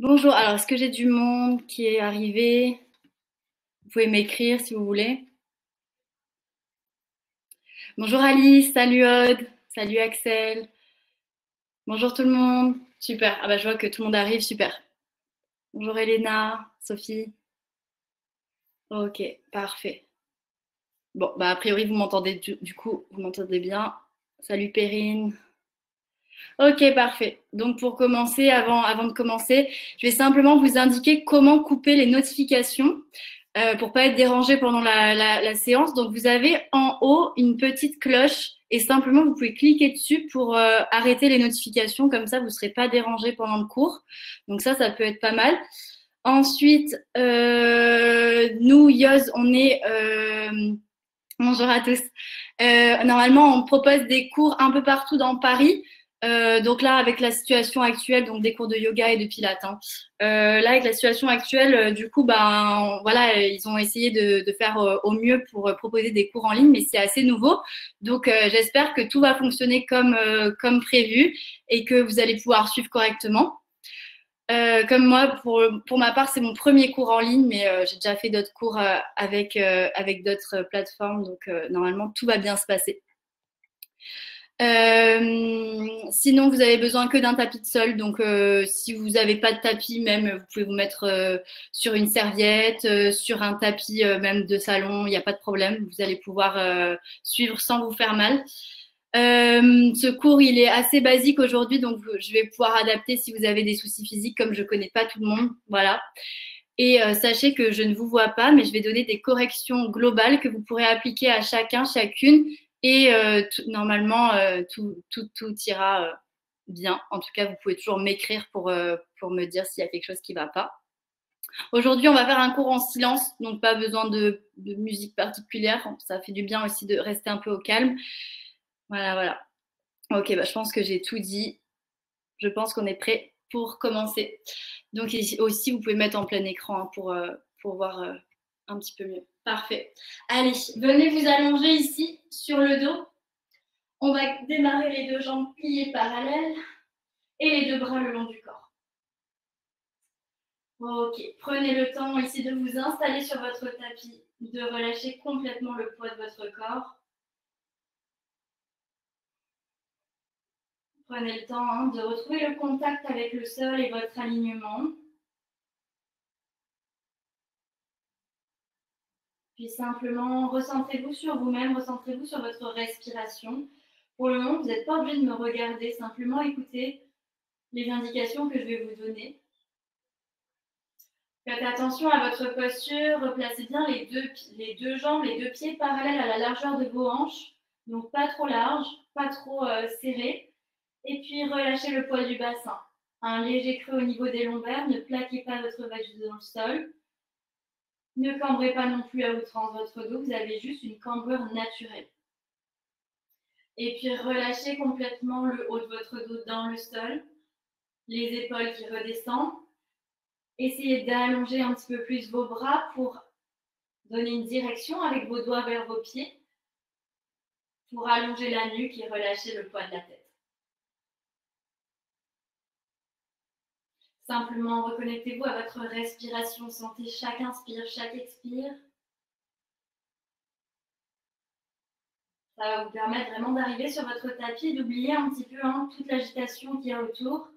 Bonjour, alors est-ce que j'ai du monde qui est arrivé? Vous pouvez m'écrire si vous voulez. Bonjour Alice, salut Aude, salut Axel, bonjour tout le monde. Super, ah bah je vois que tout le monde arrive, super. Bonjour Elena, Sophie. Ok, parfait. Bon, bah a priori vous m'entendez du coup, vous m'entendez bien. Salut Perrine. Ok, parfait. Donc pour commencer, avant de commencer, je vais simplement vous indiquer comment couper les notifications pour pas être dérangé pendant la séance. Donc vous avez en haut une petite cloche et simplement vous pouvez cliquer dessus pour arrêter les notifications. Comme ça, vous ne serez pas dérangé pendant le cours. Donc ça peut être pas mal. Ensuite, nous, Yoz, on est... bonjour à tous. Normalement, on propose des cours un peu partout dans Paris. Donc là, avec la situation actuelle, donc des cours de yoga et de pilates, hein. Là, avec la situation actuelle, du coup, ben voilà, ils ont essayé de faire au mieux pour proposer des cours en ligne, mais c'est assez nouveau. Donc, j'espère que tout va fonctionner comme prévu et que vous allez pouvoir suivre correctement. Comme moi, pour ma part, c'est mon premier cours en ligne, mais j'ai déjà fait d'autres cours avec d'autres plateformes, donc normalement, tout va bien se passer. Sinon, vous avez besoin que d'un tapis de sol, donc si vous n'avez pas de tapis, même, vous pouvez vous mettre sur une serviette, sur un tapis même de salon, il n'y a pas de problème, vous allez pouvoir suivre sans vous faire mal. Ce cours, il est assez basique aujourd'hui, donc je vais pouvoir adapter si vous avez des soucis physiques, comme je ne connais pas tout le monde. Voilà. Et sachez que je ne vous vois pas, mais je vais donner des corrections globales que vous pourrez appliquer à chacun, chacune. Et normalement, tout ira bien. En tout cas, vous pouvez toujours m'écrire pour me dire s'il y a quelque chose qui ne va pas. Aujourd'hui, on va faire un cours en silence, donc pas besoin de musique particulière. Ça fait du bien aussi de rester un peu au calme. Voilà, voilà. Ok, bah, je pense que j'ai tout dit. Je pense qu'on est prêt pour commencer. Donc ici aussi, vous pouvez mettre en plein écran hein, pour voir un petit peu mieux. Parfait. Allez, venez vous allonger ici sur le dos. On va démarrer les deux jambes pliées parallèles et les deux bras le long du corps. Ok, prenez le temps ici de vous installer sur votre tapis, de relâcher complètement le poids de votre corps. Prenez le temps hein, de retrouver le contact avec le sol et votre alignement. Puis simplement, recentrez-vous sur vous-même, recentrez-vous sur votre respiration. Pour le moment, vous n'êtes pas obligé de me regarder, simplement écoutez les indications que je vais vous donner. Faites attention à votre posture, replacez bien les deux jambes, les deux pieds parallèles à la largeur de vos hanches, donc pas trop large, pas trop serré. Et puis relâchez le poids du bassin. Un léger creux au niveau des lombaires, ne plaquez pas votre valise dans le sol. Ne cambrez pas non plus à outrance votre dos, vous avez juste une cambrure naturelle. Et puis relâchez complètement le haut de votre dos dans le sol, les épaules qui redescendent. Essayez d'allonger un petit peu plus vos bras pour donner une direction avec vos doigts vers vos pieds, pour allonger la nuque et relâcher le poids de la tête. Simplement reconnectez-vous à votre respiration, sentez chaque inspire, chaque expire. Ça va vous permettre vraiment d'arriver sur votre tapis et d'oublier un petit peu hein, toute l'agitation qu'il y a autour.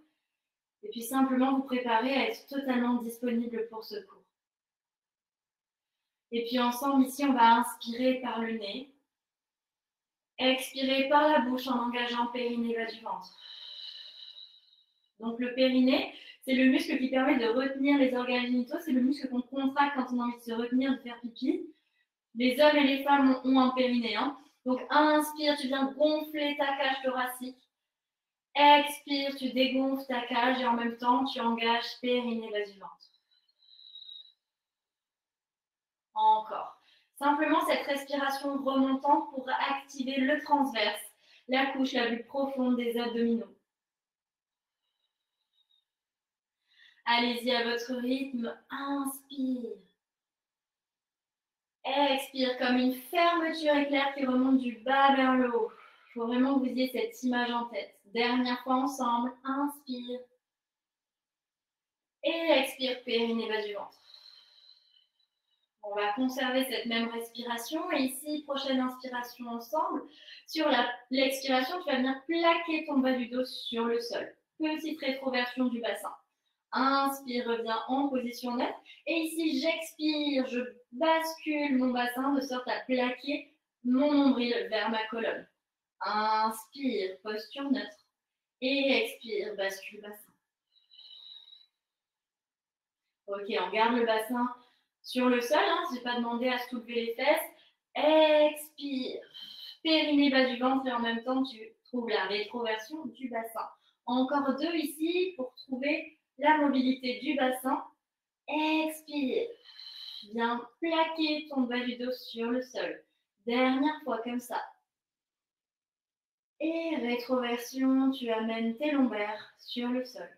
Et puis simplement vous préparer à être totalement disponible pour ce cours. Et puis ensemble, ici, on va inspirer par le nez. Expirer par la bouche en engageant le périnée bas du ventre. Donc le périnée, c'est le muscle qui permet de retenir les organes génitaux. C'est le muscle qu'on contracte quand on a envie de se retenir, de faire pipi. Les hommes et les femmes ont un périnée. Hein. Donc inspire, tu viens gonfler ta cage thoracique. Expire, tu dégonfles ta cage et en même temps, tu engages périnée bas du ventre. Encore. Simplement cette respiration remontante pour activer le transverse, la couche la plus profonde des abdominaux. Allez-y à votre rythme. Inspire. Expire comme une fermeture éclair qui remonte du bas vers le haut. Il faut vraiment que vous ayez cette image en tête. Dernière fois ensemble. Inspire. Et expire, périnée bas du ventre. On va conserver cette même respiration. Et ici, prochaine inspiration ensemble. Sur l'expiration, tu vas venir plaquer ton bas du dos sur le sol. Petite rétroversion du bassin. Inspire, reviens en position neutre. Et ici, j'expire, je bascule mon bassin de sorte à plaquer mon nombril vers ma colonne. Inspire, posture neutre. Et expire, bascule bassin. Ok, on garde le bassin sur le sol. Je n'ai pas demandé à soulever les fesses. Expire, périnée bas du ventre et en même temps, tu trouves la rétroversion du bassin. Encore 2 ici pour trouver la mobilité du bassin. Expire. Viens plaquer ton bas du dos sur le sol. Dernière fois comme ça. Et rétroversion, tu amènes tes lombaires sur le sol.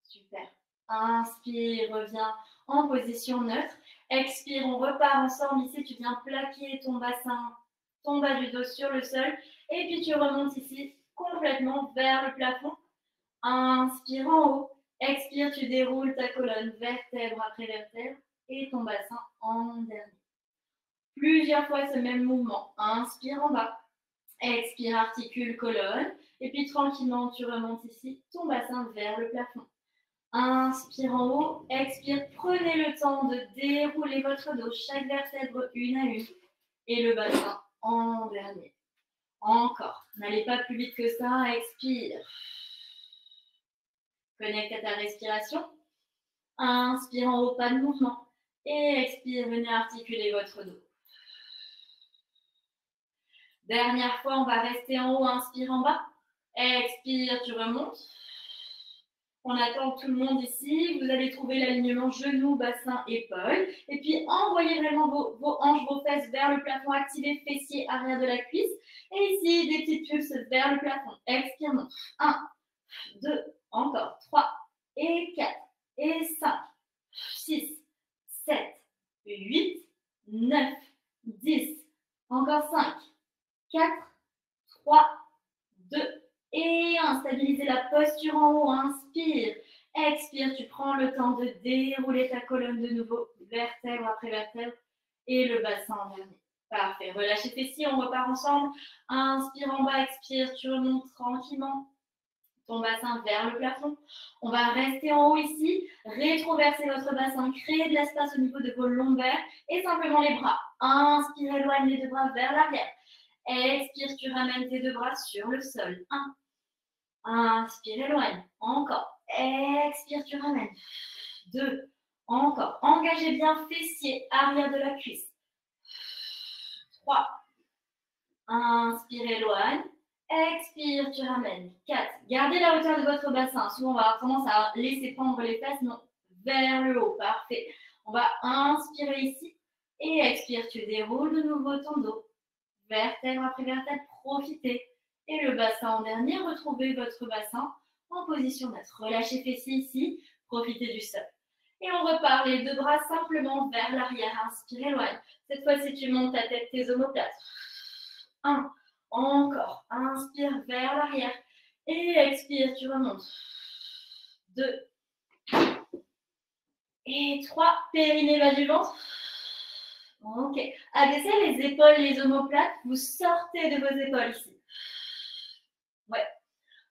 Super. Inspire, reviens en position neutre. Expire, on repart ensemble. Ici, tu viens plaquer ton bassin, ton bas du dos sur le sol. Et puis, tu remontes ici complètement vers le plafond. Inspire en haut. Expire, tu déroules ta colonne vertèbre après vertèbre et ton bassin en dernier. Plusieurs fois ce même mouvement. Inspire en bas. Expire, articule colonne. Et puis tranquillement, tu remontes ici ton bassin vers le plafond. Inspire en haut. Expire, prenez le temps de dérouler votre dos, chaque vertèbre une à une. Et le bassin en dernier. Encore. N'allez pas plus vite que ça. Expire. Connecte à ta respiration. Inspire en haut, pas de mouvement. Et expire, venez articuler votre dos. Dernière fois, on va rester en haut, inspire en bas. Expire, tu remontes. On attend tout le monde ici. Vous allez trouver l'alignement genou, bassin, épaule. Et puis, envoyez vraiment vos hanches, vos fesses vers le plafond. Activez fessier arrière de la cuisse. Et ici, des petites pulses vers le plafond. Expire, monte. 1, 2, encore. 3 et 4 et 5, 6, 7, 8, 9, 10. Encore 5, 4, 3, 2 et 1. Stabilisez la posture en haut. Inspire. Expire. Tu prends le temps de dérouler ta colonne de nouveau, vertèbre après vertèbre et le bassin en dernier. Parfait. Relâchez fessiers. On repart ensemble. Inspire en bas. Expire. Tu remontes tranquillement ton bassin vers le plafond. On va rester en haut ici. Rétroverser votre bassin. Créer de l'espace au niveau de vos lombaires et simplement les bras. Inspire. Éloigne les deux bras vers l'arrière. Expire, tu ramènes tes deux bras sur le sol. 1. Inspire, éloigne. Encore. Expire, tu ramènes. 2. Encore. Engagez bien fessier, arrière de la cuisse. 3. Inspire, éloigne. Expire, tu ramènes. 4. Gardez la hauteur de votre bassin. Souvent, on va avoir tendance à laisser prendre les fesses. Non, vers le haut. Parfait. On va inspirer ici. Et expire, tu déroules de nouveau ton dos. Vertèbre après vertèbre, profitez. Et le bassin en dernier, retrouvez votre bassin en position neutre. Relâchez fessiers ici, profitez du sol. Et on repart les deux bras simplement vers l'arrière. Inspire, éloigne. Cette fois-ci, tu montes ta tête, tes omoplates. 1. Encore. Inspire vers l'arrière. Et expire, tu remontes. 2. Et 3. Périnée bas du ventre. Ok. Abaissez les épaules, les omoplates. Vous sortez de vos épaules ici. Ouais.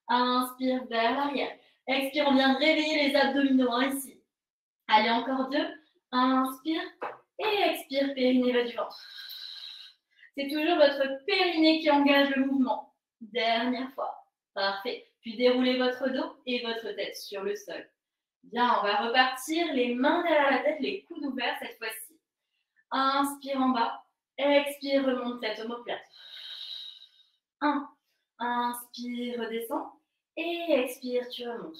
Inspire vers l'arrière. Expire, on vient réveiller les abdominaux ici. Allez, encore 2. Inspire et expire, périnée bas du ventre. C'est toujours votre périnée qui engage le mouvement. Dernière fois. Parfait. Puis déroulez votre dos et votre tête sur le sol. Bien, on va repartir les mains derrière la tête, les coudes ouverts cette fois-ci. Inspire en bas. Expire, remonte tête omoplate. 1. Inspire, redescend. Et expire, tu remontes.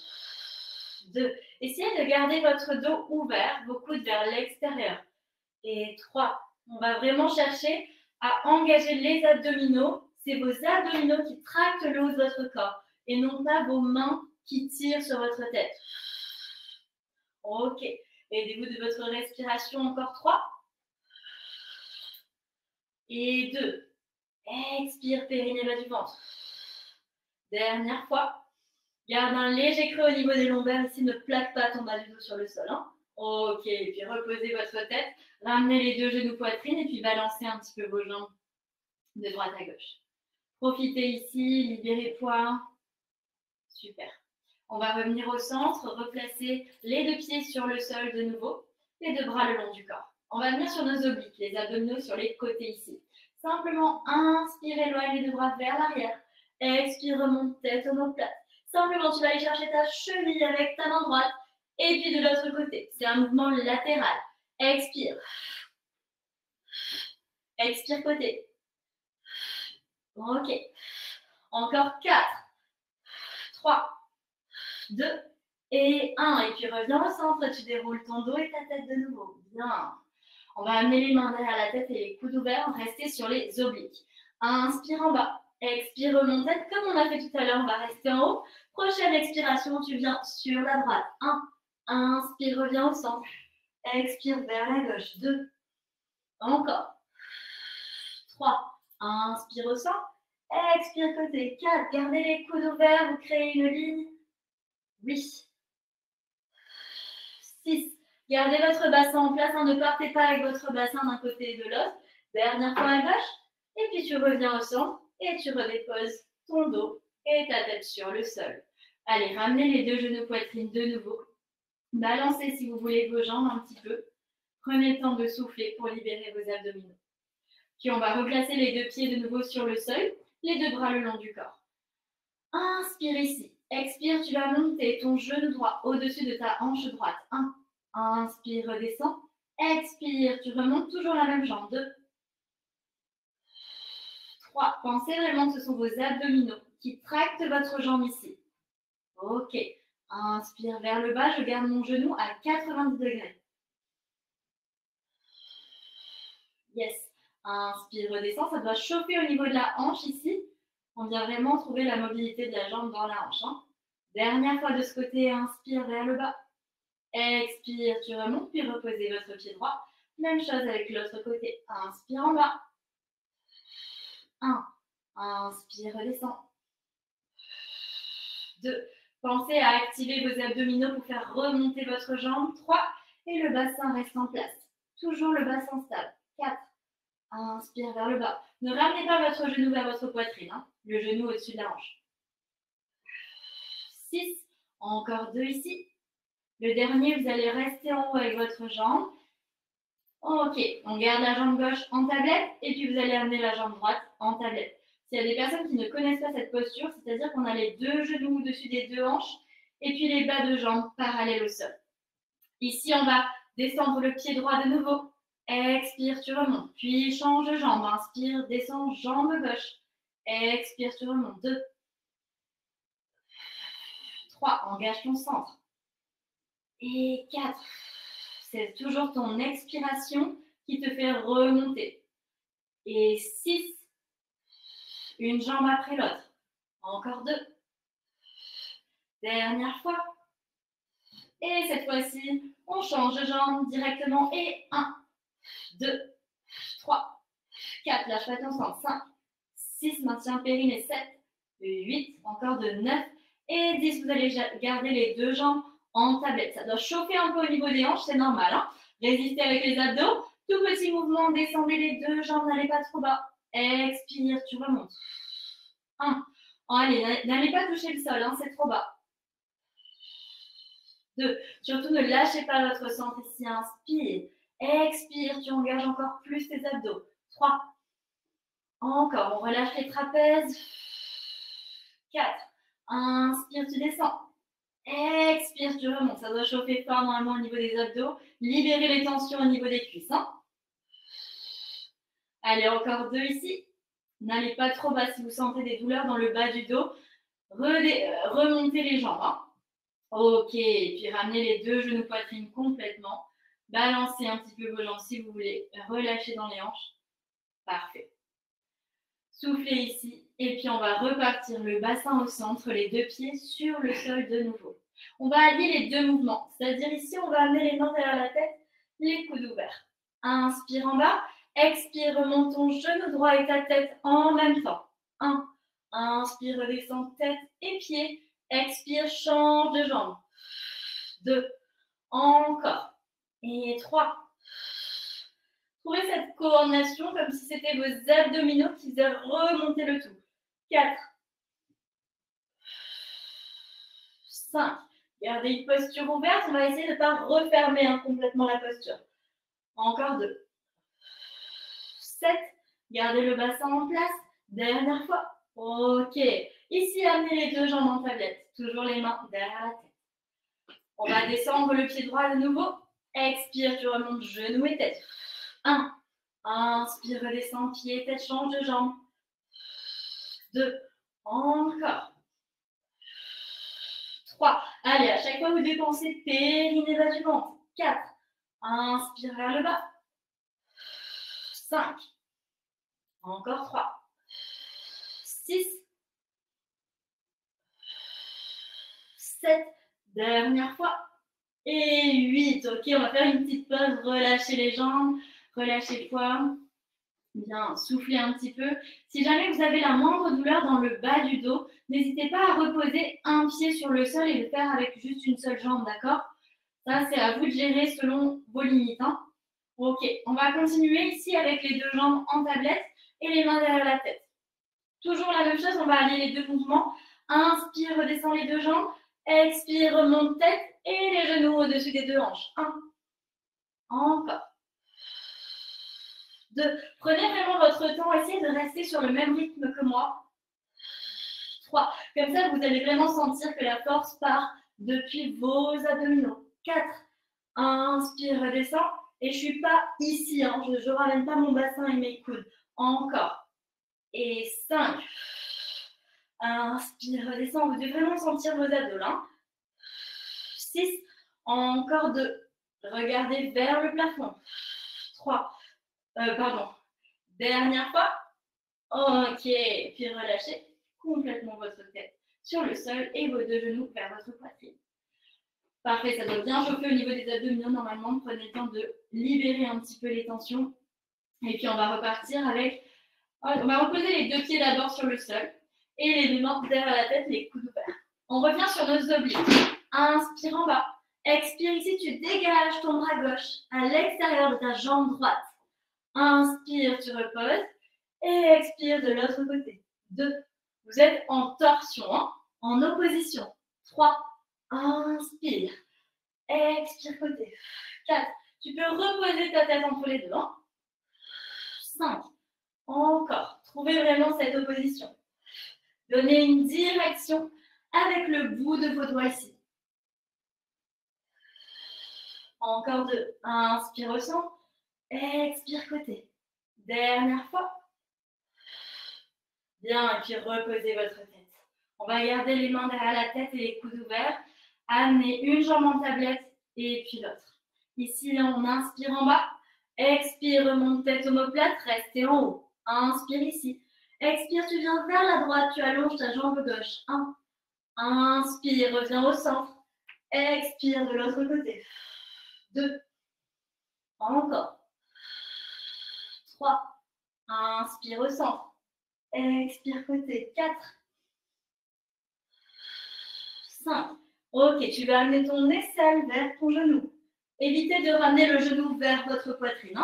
2. Essayez de garder votre dos ouvert, vos coudes vers l'extérieur. Et 3. On va vraiment chercher à engager les abdominaux. C'est vos abdominaux qui tractent le haut de votre corps et non pas vos mains qui tirent sur votre tête. Ok. Aidez-vous de votre respiration. Encore 3. Et 2. Expire, périnée bas du ventre. Dernière fois. Garde un léger creux au niveau des lombaires ici, ne plaque pas ton bas du dos sur le sol. Hein. Ok, et puis reposez votre tête, ramenez les deux genoux poitrine et puis balancez un petit peu vos jambes de droite à gauche. Profitez ici, libérez poids. Super. On va revenir au centre, replacer les deux pieds sur le sol de nouveau, les deux bras le long du corps. On va venir sur nos obliques, les abdominaux sur les côtés ici. Simplement, inspire, éloigne les deux bras vers l'arrière. Expire, remonte tête omoplate. Simplement, tu vas aller chercher ta cheville avec ta main droite et puis de l'autre côté. C'est un mouvement latéral. Expire. Expire côté. Ok. Encore 4, 3, 2 et 1. Et puis reviens au centre, tu déroules ton dos et ta tête de nouveau. Bien. On va amener les mains derrière la tête et les coudes ouverts. Rester sur les obliques. Inspire en bas. Expire, remonte tête comme on a fait tout à l'heure. On va rester en haut. Prochaine expiration, tu viens sur la droite. 1. Inspire, reviens au centre. Expire vers la gauche. 2. Encore. 3. Inspire au centre. Expire côté. 4. Gardez les coudes ouverts. Vous créez une ligne. 8. 6. Gardez votre bassin en place. Ne partez pas avec votre bassin d'un côté et de l'autre. Dernière fois à gauche. Et puis tu reviens au centre. Et tu redéposes ton dos et ta tête sur le sol. Allez, ramenez les deux genoux poitrine de nouveau. Balancez si vous voulez vos jambes un petit peu. Prenez le temps de souffler pour libérer vos abdominaux. Puis on va replacer les deux pieds de nouveau sur le sol, les deux bras le long du corps. Inspire ici. Expire, tu vas monter ton genou droit au-dessus de ta hanche droite. 1. Inspire, redescends. Expire, tu remontes toujours la même jambe. 2. 3. Pensez vraiment que ce sont vos abdominaux qui tractent votre jambe ici. Ok. Inspire vers le bas, je garde mon genou à 90 degrés. Yes. Inspire, redescends, ça doit chauffer au niveau de la hanche ici. On vient vraiment trouver la mobilité de la jambe dans la hanche. Hein. Dernière fois de ce côté, inspire vers le bas. Expire, tu remontes, puis reposez votre pied droit. Même chose avec l'autre côté. Inspire en bas. 1. Inspire, redescends. 2. Pensez à activer vos abdominaux pour faire remonter votre jambe. 3. Et le bassin reste en place. Toujours le bassin stable. 4. Inspire vers le bas. Ne ramenez pas votre genou vers votre poitrine. Hein. Le genou au-dessus de la hanche. 6. Encore 2 ici. Le dernier, vous allez rester en haut avec votre jambe. Ok, on garde la jambe gauche en tablette et puis vous allez amener la jambe droite en tablette. S'il y a des personnes qui ne connaissent pas cette posture, c'est-à-dire qu'on a les deux genoux au-dessus des deux hanches et puis les bas de jambes parallèles au sol. Ici, on va descendre le pied droit de nouveau. Expire, tu remontes. Puis change de jambe. Inspire, descends, jambe gauche. Expire, tu remontes. 2. 3. Engage ton centre. Et 4. C'est toujours ton expiration qui te fait remonter. Et 6. Une jambe après l'autre. Encore 2. Dernière fois. Et cette fois-ci, on change de jambe directement. Et 1, 2, 3, 4. Lâche pas ton centre. 5, 6. Maintien périnée. 7, 8. Encore de 9. Et 10. Vous allez garder les deux jambes en tablette. Ça doit chauffer un peu au niveau des hanches, c'est normal. Hein. Résistez avec les abdos. Tout petit mouvement, descendez les deux jambes, n'allez pas trop bas. Expire, tu remontes. 1. Allez, n'allez pas toucher le sol, hein, c'est trop bas. 2. Surtout ne lâchez pas votre centre ici. Inspire. Expire, tu engages encore plus tes abdos. 3. Encore, on relâche les trapèzes. 4. Inspire, tu descends. Expire, tu remontes. Ça doit chauffer fort normalement au niveau des abdos. Libérez les tensions au niveau des cuisses. Hein. Allez, encore 2 ici. N'allez pas trop bas si vous sentez des douleurs dans le bas du dos. Remontez les jambes. Hein. Ok, puis ramenez les deux genoux poitrine complètement. Balancez un petit peu vos jambes si vous voulez. Relâchez dans les hanches. Parfait. Soufflez ici. Et puis on va repartir le bassin au centre, les deux pieds sur le sol de nouveau. On va allier les deux mouvements. C'est-à-dire ici, on va amener les mains derrière la tête, les coudes ouverts. Inspire en bas. Expire, remonte ton genou droit et ta tête en même temps. 1. Inspire, redescends tête et pied. Expire, change de jambe. 2. Encore. Et 3. Trouvez cette coordination comme si c'était vos abdominaux qui faisaient remonter le tout. 4. 5. Gardez une posture ouverte. On va essayer de ne pas refermer complètement la posture. Encore 2. 7. Gardez le bassin en place. Dernière fois. Ok. Ici, amenez les deux jambes en tablette. Toujours les mains derrière la tête. On va descendre le pied droit de nouveau. Expire, tu remontes genou et tête. 1. Inspire, redescends, pied, tête, change de jambe. 2. Encore. 3. Allez, à chaque fois vous dépensez, périnée bas du ventre. 4. Inspire vers le bas. 5. Encore 3. 6. 7. Dernière fois. Et 8. Ok, on va faire une petite pause. Relâchez les jambes. Relâchez le poids. Bien, soufflez un petit peu. Si jamais vous avez la moindre douleur dans le bas du dos, n'hésitez pas à reposer un pied sur le sol et le faire avec juste une seule jambe, d'accord? Ça, c'est à vous de gérer selon vos limites. Ok, on va continuer ici avec les deux jambes en tablette et les mains derrière la tête. Toujours la même chose, on va aller les deux mouvements. Inspire, redescends les deux jambes. Expire, remonte tête et les genoux au-dessus des deux hanches. 1. Encore. 2. Prenez vraiment votre temps, essayez de rester sur le même rythme que moi. 3. Comme ça, vous allez vraiment sentir que la force part depuis vos abdominaux. 4. Inspire, redescends. Et je ne suis pas ici, je ne ramène pas mon bassin et mes coudes. Encore. Et 5. Inspire, redescends. Vous devez vraiment sentir vos abdos. 6. Encore 2. Regardez vers le plafond. 3. Dernière fois. Ok. Puis relâchez complètement votre tête sur le sol et vos deux genoux vers votre poitrine. Parfait, ça doit bien chauffer au niveau des abdominaux normalement. Prenez le temps de libérer un petit peu les tensions. Et puis on va repartir avec... On va reposer les deux pieds d'abord sur le sol et les deux mains derrière la tête, les coudes ouverts. On revient sur nos obliques. Inspire en bas. Expire ici, tu dégages ton bras gauche à l'extérieur de ta jambe droite. Inspire, tu reposes. Et expire de l'autre côté. 2. Vous êtes en torsion, en opposition. 3. Inspire. Expire côté. 4. Tu peux reposer ta tête entre les deux. 5. Encore. Trouvez vraiment cette opposition. Donnez une direction avec le bout de vos doigts ici. Encore 2. Inspire au centre. Expire côté. Dernière fois. Bien, et puis reposez votre tête. On va garder les mains derrière la tête et les coudes ouverts. Amenez une jambe en tablette et puis l'autre. Ici, on inspire en bas. Expire, remonte tête omoplate, restez en haut. Inspire ici. Expire, tu viens vers la droite, tu allonges ta jambe gauche. 1. Inspire, reviens au centre. Expire de l'autre côté. 2. Encore. 3. Inspire au centre. Expire côté. 4. 5. Ok, tu vas amener ton aisselle vers ton genou. Évitez de ramener le genou vers votre poitrine.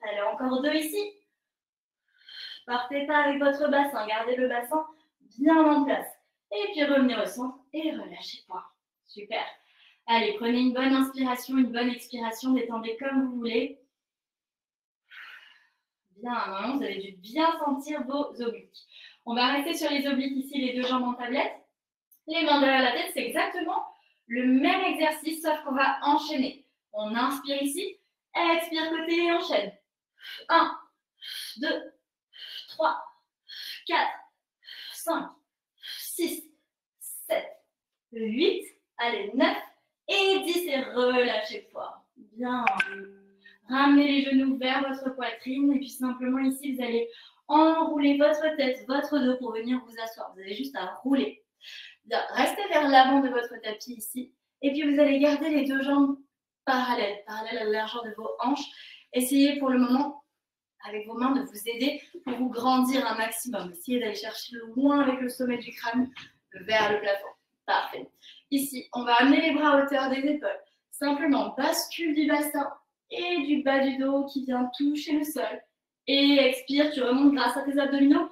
Allez, encore 2 ici. Partez pas avec votre bassin. Gardez le bassin bien en place. Et puis revenez au centre et relâchez pas. Super. Allez, prenez une bonne inspiration, une bonne expiration. Détendez comme vous voulez. Bien, maintenant, vous avez dû bien sentir vos obliques. On va rester sur les obliques ici, les deux jambes en tablette. Les mains derrière la tête, c'est exactement le même exercice, sauf qu'on va enchaîner. On inspire ici, expire côté et enchaîne. 1, 2, 3, 4, 5, 6, 7, 8, allez, 9 et 10 et relâchez fort. Bien. Ramenez les genoux vers votre poitrine et puis simplement ici, vous allez enrouler votre tête, votre dos pour venir vous asseoir. Vous avez juste à rouler. Bien, restez vers l'avant de votre tapis ici. Et puis, vous allez garder les deux jambes parallèles à la largeur de vos hanches. Essayez pour le moment avec vos mains de vous aider pour vous grandir un maximum. Essayez d'aller chercher loin avec le sommet du crâne vers le plafond. Parfait. Ici, on va amener les bras à hauteur des épaules. Simplement, bascule du bassin et du bas du dos qui vient toucher le sol. Et expire, tu remontes grâce à tes abdominaux.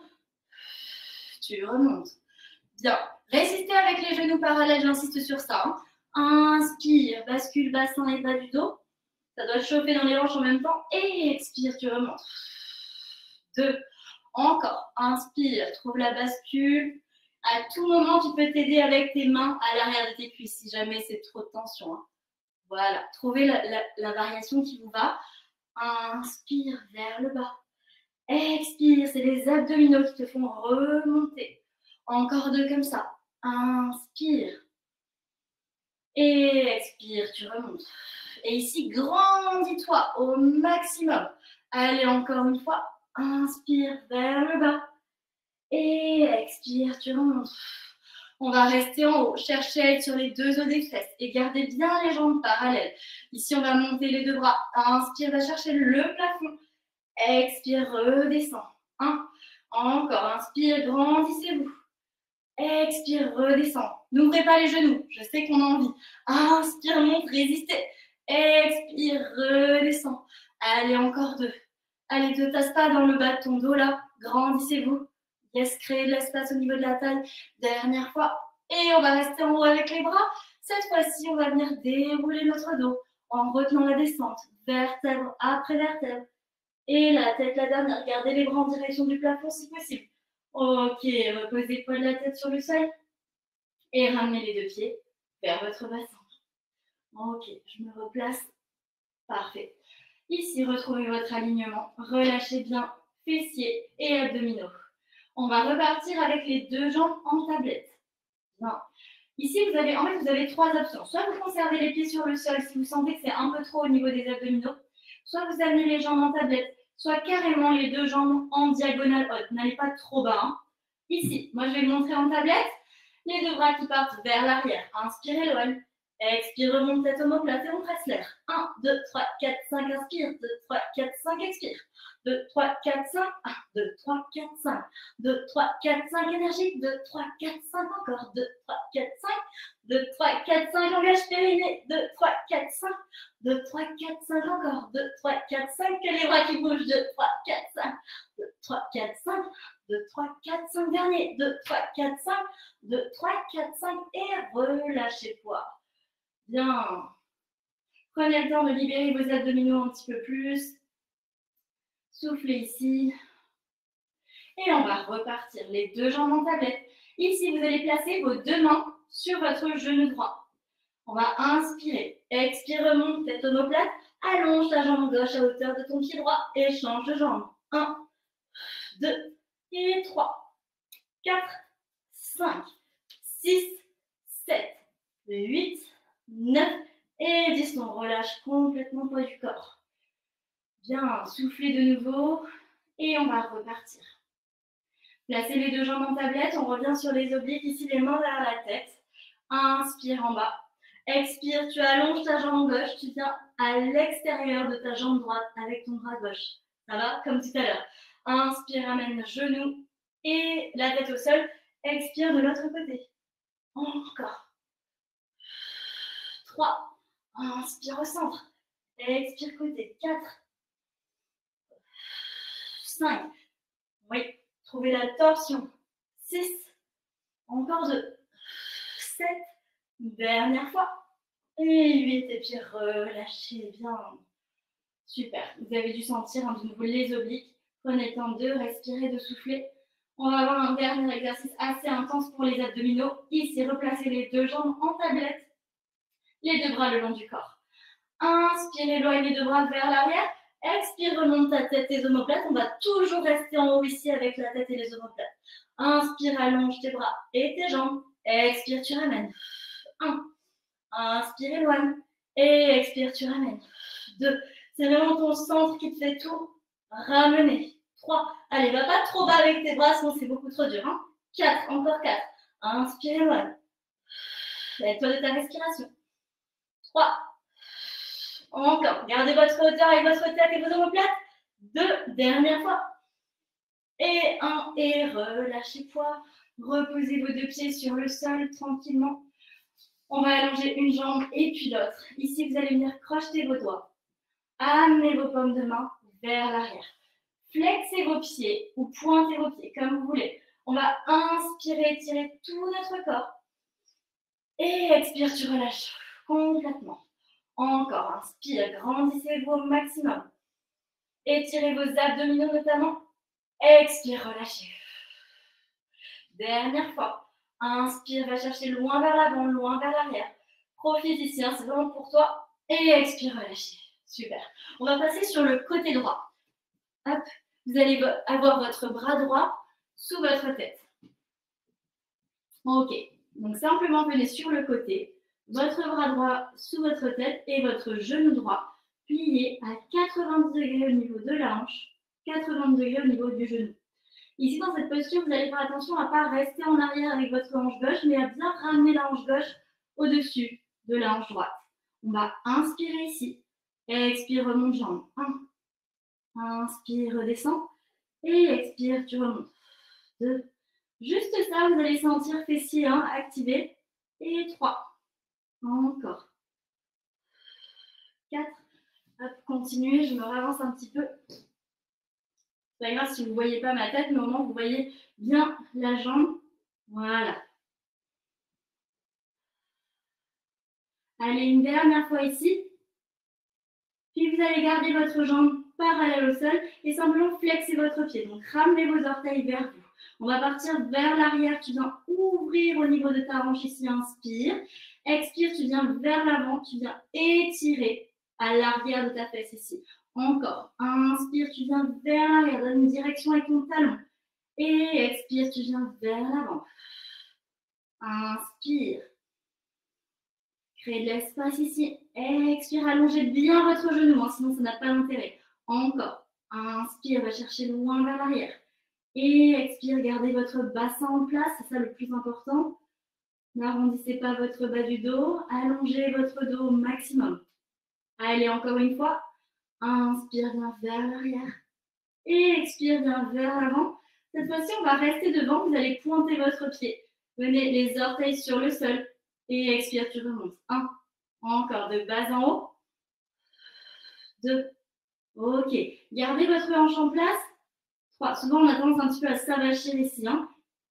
Tu remontes. Bien. Résistez avec les genoux parallèles, j'insiste sur ça. Inspire, bascule bassin et bas du dos. Ça doit chauffer dans les hanches en même temps. Et expire, tu remontes. 2. Encore. Inspire, trouve la bascule. À tout moment, tu peux t'aider avec tes mains à l'arrière de tes cuisses si jamais c'est trop de tension. Voilà. Trouvez la variation qui vous va. Inspire vers le bas. Expire, c'est les abdominaux qui te font remonter. Encore 2 comme ça. Inspire. Et expire, tu remontes. Et ici, grandis-toi au maximum. Allez, encore une fois. Inspire vers le bas. Et expire, tu remontes. On va rester en haut. Cherchez à être sur les 2 os des fesses. Et gardez bien les jambes parallèles. Ici, on va monter les 2 bras. Inspire, va chercher le plafond. Expire, redescend. 1. Encore. Inspire, grandissez-vous. Expire, redescend. N'ouvrez pas les genoux. Je sais qu'on a envie. Inspire, monte, résistez. Expire, redescend. Allez, encore 2. Allez, ne tasse pas dans le bas de ton dos là. Grandissez-vous. Yes, créez de l'espace au niveau de la taille. Dernière fois. Et on va rester en haut avec les bras. Cette fois-ci, on va venir dérouler notre dos en retenant la descente. Vertèbre après vertèbre. Et la tête, la dernière. Gardez les bras en direction du plafond si possible. Ok, reposez le poids de la tête sur le sol. Et ramenez les 2 pieds vers votre bassin. Ok, je me replace. Parfait. Ici, retrouvez votre alignement. Relâchez bien fessiers et abdominaux. On va repartir avec les 2 jambes en tablette. Bien. Ici, vous avez 3 options. Soit vous conservez les pieds sur le sol si vous sentez que c'est un peu trop au niveau des abdominaux. Soit vous amenez les jambes en tablette. Soit carrément les 2 jambes en diagonale haute. N'allez pas trop bas. Hein. Ici, moi je vais le montrer en tablette. Les 2 bras qui partent vers l'arrière. Inspire, éloigne. Expire, remonte tête omoplate et on presse l'air. 1, 2, 3, 4, 5, inspire. 2, 3, 4, 5, expire. 2, 3, 4, 5. 1, 2, 3, 4, 5. 2, 3, 4, 5, énergique. 2, 3, 4, 5 encore. 2, 3, 4, 5. 2, 3, 4, 5, langage périnée. 2, 3, 4, 5. 2, 3, 4, 5 encore. 2, 3, 4, 5. Que les bras qui bougent. 2, 3, 4, 5. 2, 3, 4, 5. 2, 3, 4, 5 derniers. 2, 3, 4, 5. 2, 3, 4, 5. Et relâchez poids. Bien. Prenez le temps de libérer vos abdominaux un petit peu plus. Soufflez ici. Et on va repartir. Les 2 jambes en tablette. Ici, vous allez placer vos 2 mains sur votre genou droit. On va inspirer. Expire, remonte, tête omoplate. Allonge ta jambe gauche à hauteur de ton pied droit et change de jambe. 1, 2 et 3, 4, 5, 6, 7, 8, 9 et 10. On relâche complètement le poids du corps. Bien, soufflez de nouveau et on va repartir. Placez les 2 jambes en tablette, on revient sur les obliques, ici les mains vers la tête. Inspire en bas. Expire, tu allonges ta jambe gauche, tu viens à l'extérieur de ta jambe droite avec ton bras gauche. Ça va? Comme tout à l'heure. Inspire, amène genou et la tête au sol. Expire de l'autre côté. Encore. 3. Inspire au centre. Expire côté. 4. 5. Oui. Trouvez la torsion. 6. Encore 2. 7. Dernière fois. Et 8. Et puis relâchez bien. Super. Vous avez dû sentir de nouveau les obliques. Prenez le temps de respirer, de souffler. On va avoir un dernier exercice assez intense pour les abdominaux. Ici, replacez les 2 jambes en tablette. Les 2 bras le long du corps. Inspire, éloigne les 2 bras vers l'arrière. Expire, remonte ta tête, tes omoplates. On va toujours rester en haut ici avec la tête et les omoplates. Inspire, allonge tes bras et tes jambes. Expire, tu ramènes. 1. Inspire, éloigne. Et expire, tu ramènes. 2. C'est vraiment ton centre qui te fait tout ramener. 3. Allez, va pas trop bas avec tes bras, sinon c'est beaucoup trop dur. 4. Encore 4. Inspire, éloigne. Aide-toi de ta respiration. 3. Encore. Gardez votre hauteur avec votre tête et vos omoplates. 2, dernière fois. Et 1, et relâchez poids. Reposez vos deux pieds sur le sol tranquillement. On va allonger une jambe et puis l'autre. Ici, vous allez venir crocheter vos doigts. Amenez vos paumes de main vers l'arrière. Flexez vos pieds ou pointez vos pieds comme vous voulez. On va inspirer, étirer tout notre corps. Et expire, tu relâches complètement. Encore, inspire, grandissez-vous au maximum. Étirez vos abdominaux notamment. Expire, relâchez. Dernière fois. Inspire, va chercher loin vers l'avant, loin vers l'arrière. Profite ici, c'est vraiment pour toi. Et expire, relâchez. Super. On va passer sur le côté droit. Hop. Vous allez avoir votre bras droit sous votre tête. Ok. Donc simplement venez sur le côté. Votre bras droit sous votre tête et votre genou droit plié à 90 degrés au niveau de la hanche, 80 degrés au niveau du genou. Ici, dans cette posture, vous allez faire attention à ne pas rester en arrière avec votre hanche gauche, mais à bien ramener la hanche gauche au-dessus de la hanche droite. On va inspirer ici. Expire, remonte jambe. 1. Inspire, redescend. Et expire, tu remontes. 2. Juste ça, vous allez sentir fessier 1 activé. Et 3. Encore. 4. Hop, continuez, je me ravance un petit peu. C'est pas grave si vous ne voyez pas ma tête, mais au moins vous voyez bien la jambe. Voilà. Allez, une dernière fois ici. Puis vous allez garder votre jambe parallèle au sol et simplement flexer votre pied. Donc ramenez vos orteils vers vous. On va partir vers l'arrière. Tu viens ouvrir au niveau de ta hanche ici. Inspire. Expire, tu viens vers l'avant. Tu viens étirer à l'arrière de ta fesse ici. Encore. Inspire, tu viens vers l'arrière. Donne une direction avec ton talon. Et expire, tu viens vers l'avant. Inspire. Créez de l'espace ici. Expire, allongez bien votre genou, sinon ça n'a pas d'intérêt. Encore. Inspire, va chercher loin vers l'arrière. Et expire, gardez votre bassin en place, c'est ça le plus important. N'arrondissez pas votre bas du dos. Allongez votre dos au maximum. Allez, encore une fois. Inspire, viens vers l'arrière. Et expire, viens vers l'avant. Cette fois-ci, on va rester devant. Vous allez pointer votre pied. Venez les orteils sur le sol. Et expire, tu remontes. 1. Encore de bas en haut. 2. Ok. Gardez votre hanche en place. 3. Souvent, on a tendance un petit peu à s'avacher ici.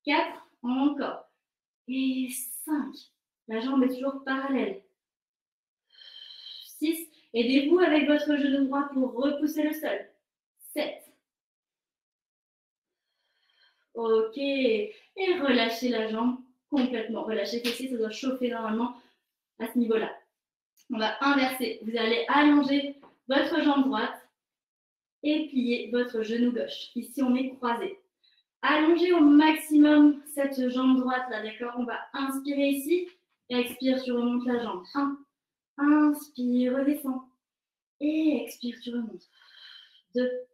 4. Encore. Et 5. La jambe est toujours parallèle. 6. Aidez-vous avec votre genou droit pour repousser le sol. 7. Ok. Et relâchez la jambe complètement. Relâchez fessier, ça doit chauffer normalement à ce niveau-là. On va inverser. Vous allez allonger votre jambe droite et plier votre genou gauche. Ici, on est croisé. Allongez au maximum cette jambe droite là, d'accord? On va inspirer ici. Expire, tu remontes la jambe. 1. Inspire, redescends. Et expire, tu remontes. 2.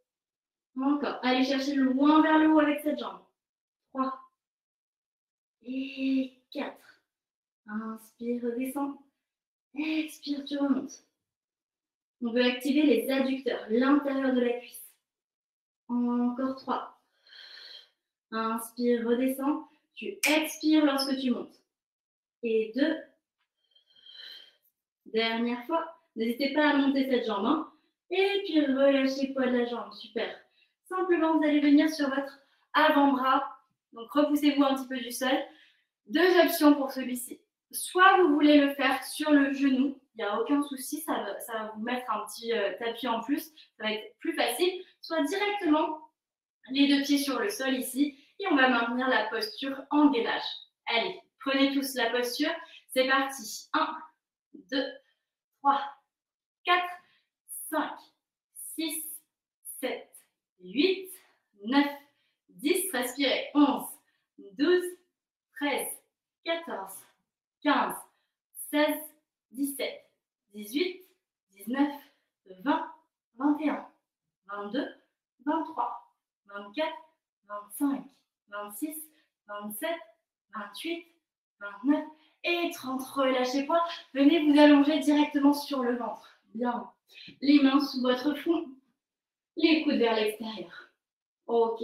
Encore. Allez chercher loin vers le haut avec cette jambe. 3. Et 4. Inspire, redescends. Expire, tu remontes. On veut activer les adducteurs, l'intérieur de la cuisse. Encore 3. Inspire, redescends. Tu expires lorsque tu montes. Et 2. Dernière fois. N'hésitez pas à monter cette jambe. Et puis relâchez le poids de la jambe. Super. Simplement, vous allez venir sur votre avant-bras. Donc, repoussez-vous un petit peu du sol. 2 options pour celui-ci. Soit vous voulez le faire sur le genou. Il n'y a aucun souci. Ça va vous mettre un petit tapis en plus. Ça va être plus facile. Soit directement les 2 pieds sur le sol ici. Et on va maintenir la posture en gainage. Allez, prenez tous la posture. C'est parti. 1, 2, 3, 4, 5, 6, 7, 8, 9, 10. Respirez. 11, 12, 13, 14, 15, 16, 17, 18, 19, 20, 21, 22, 23, 24, 25, 26, 27, 28, 29 et 30. Relâchez pas. Venez vous allonger directement sur le ventre. Bien. Les mains sous votre front. Les coudes vers l'extérieur. Ok.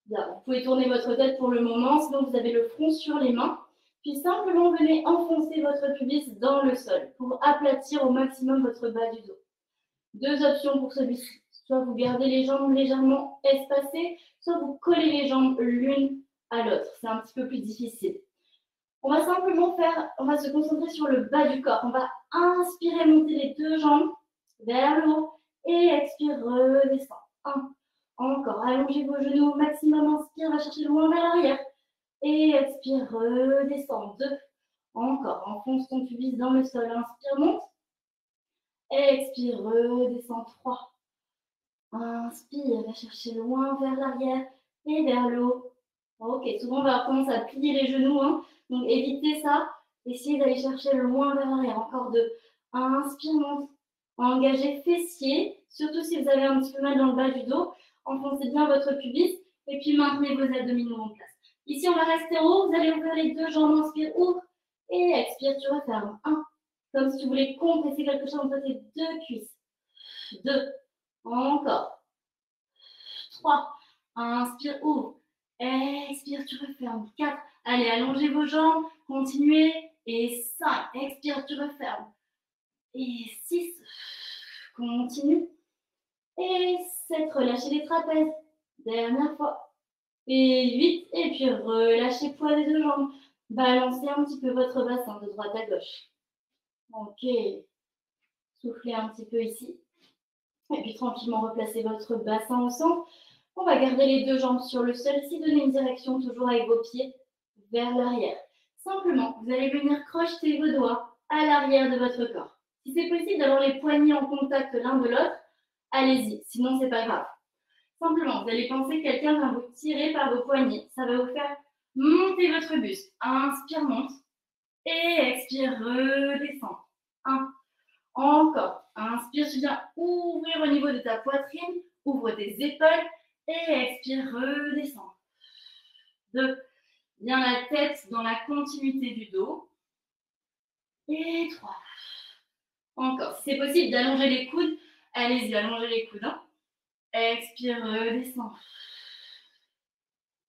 Bien, vous pouvez tourner votre tête pour le moment, sinon vous avez le front sur les mains. Puis simplement venez enfoncer votre pubis dans le sol pour aplatir au maximum votre bas du dos. Deux options pour celui-ci. Soit vous gardez les jambes légèrement espacées, soit vous collez les jambes l'une à l'autre. C'est un petit peu plus difficile. On va simplement on va se concentrer sur le bas du corps. On va inspirer, monter les deux jambes vers le haut et expire, redescend. 1. Encore, allongez vos genoux au maximum, inspire, va chercher loin vers l'arrière. Et expire, redescend. 2. Encore, enfonce ton pubis dans le sol, inspire, monte. Expire, redescend. 3. Inspire, va chercher loin vers l'arrière et vers le haut. Ok, souvent on va commencer à plier les genoux, hein. Donc évitez ça. Essayez d'aller chercher loin vers l'arrière. Encore 2. Inspire, monte. Engagez fessiers, surtout si vous avez un petit peu mal dans le bas du dos. Enfoncez bien votre pubis et puis maintenez vos abdominaux en place. Ici, on va rester haut. Vous allez ouvrir les deux jambes. Inspire, ouvre et expire, tu refermes. 1. Comme si tu voulais compresser quelque chose entre tes deux cuisses. 2. Encore. 3. Inspire, ouvre. Expire, tu refermes. 4. Allez, allongez vos jambes. Continuez. Et 5. Expire, tu refermes. Et 6. Continue. Et 7. Relâchez les trapèzes. Dernière fois. Et 8. Et puis relâchez le poids des deux jambes. Balancez un petit peu votre bassin de droite à gauche. Ok. Soufflez un petit peu ici. Et puis tranquillement replacez votre bassin au centre. On va garder les deux jambes sur le sol, ici donner une direction toujours avec vos pieds vers l'arrière. Simplement, vous allez venir crocheter vos doigts à l'arrière de votre corps. Si c'est possible d'avoir les poignets en contact l'un de l'autre, allez-y, sinon c'est pas grave. Simplement, vous allez penser que quelqu'un va vous tirer par vos poignets. Ça va vous faire monter votre buste. Inspire, monte. Et expire, redescend. 1. Encore. Inspire, tu viens ouvrir au niveau de ta poitrine. Ouvre tes épaules. Et expire, redescend. 2. Bien la tête dans la continuité du dos. Et 3. Encore. Si c'est possible d'allonger les coudes, allez-y, allongez les coudes. Hein. Expire, redescend.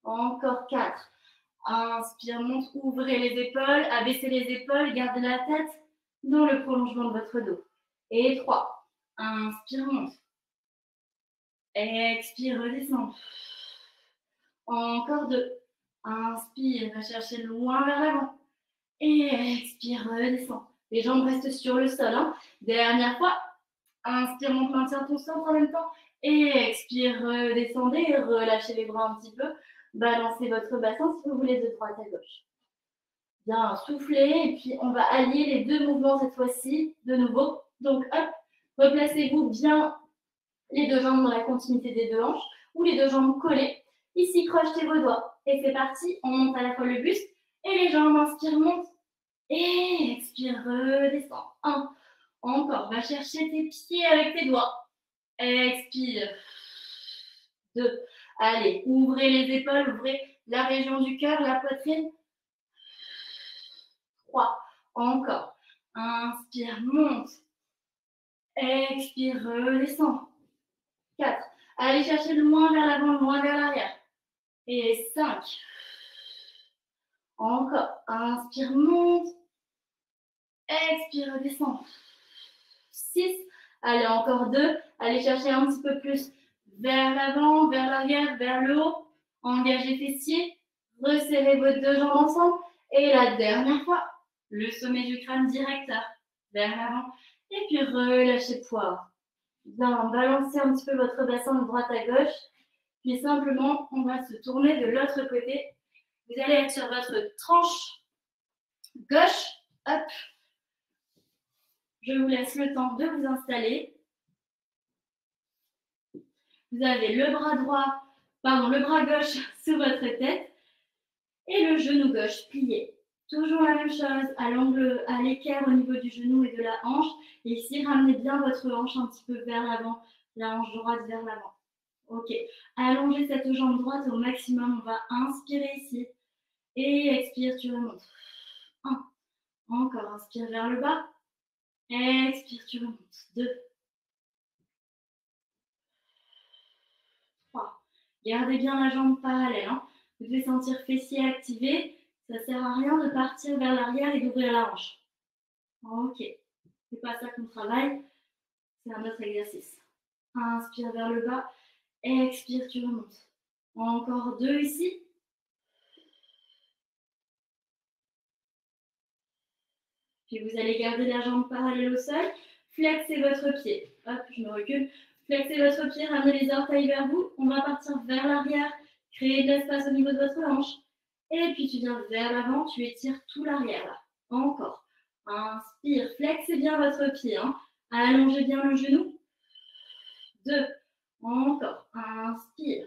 Encore 4. Inspire, monte, ouvrez les épaules, abaissez les épaules, gardez la tête dans le prolongement de votre dos. Et 3. Inspire, monte. Expire, redescend. Encore 2. Inspire, va chercher loin vers l'avant. Et expire, redescend. Les jambes restent sur le sol. Hein. Dernière fois. Inspire, monte, maintiens ton centre en même temps. Et expire, redescendez, relâchez les bras un petit peu. Balancez votre bassin si vous voulez de droite à gauche. Bien, soufflez. Et puis, on va allier les deux mouvements cette fois-ci, de nouveau. Donc, hop, replacez-vous bien les deux jambes dans la continuité des deux hanches ou les deux jambes collées. Ici, crochetez vos doigts. Et c'est parti. On monte à la fois le buste et les jambes. Inspire, monte. Et expire, redescend. 1. Encore. Va chercher tes pieds avec tes doigts. Expire. 2. Allez, ouvrez les épaules, ouvrez la région du cœur, la poitrine. 3. Encore. Inspire, monte. Expire, redescend. 4. Allez chercher loin vers l'avant, loin vers l'arrière. Et 5. Encore. Inspire, monte. Expire, redescend. 6. Allez, encore 2. Allez chercher un petit peu plus vers l'avant, vers l'arrière, vers le haut. Engagez fessiers. Resserrez vos deux jambes ensemble. Et la dernière fois, le sommet du crâne directeur vers l'avant. Et puis relâchez poids. Bien, balancez un petit peu votre bassin de droite à gauche. Puis simplement, on va se tourner de l'autre côté. Vous allez être sur votre tranche gauche. Hop. Je vous laisse le temps de vous installer. Vous avez le bras gauche sous votre tête et le genou gauche plié. Toujours la même chose, à l'angle, à l'équerre au niveau du genou et de la hanche. Et ici, ramenez bien votre hanche un petit peu vers l'avant, la hanche droite vers l'avant. Ok, allongez cette jambe droite au maximum. On va inspirer ici et expire, tu remontes. 1. Encore, inspire vers le bas. Expire, tu remontes. 2. Gardez bien la jambe parallèle. Hein. Vous devez sentir fessier activé. Ça ne sert à rien de partir vers l'arrière et d'ouvrir la hanche. Ok, c'est pas ça qu'on travaille. C'est un autre exercice. Inspire vers le bas. Expire, tu remontes. Encore 2 ici. Puis vous allez garder la jambe parallèle au sol. Flexez votre pied. Hop, je me recule. Flexez votre pied, ramenez les orteils vers vous. On va partir vers l'arrière. Créer de l'espace au niveau de votre hanche. Et puis tu viens vers l'avant, tu étires tout l'arrière là. Encore. Inspire, flexez bien votre pied. Hein. Allongez bien le genou. 2. Encore. Inspire.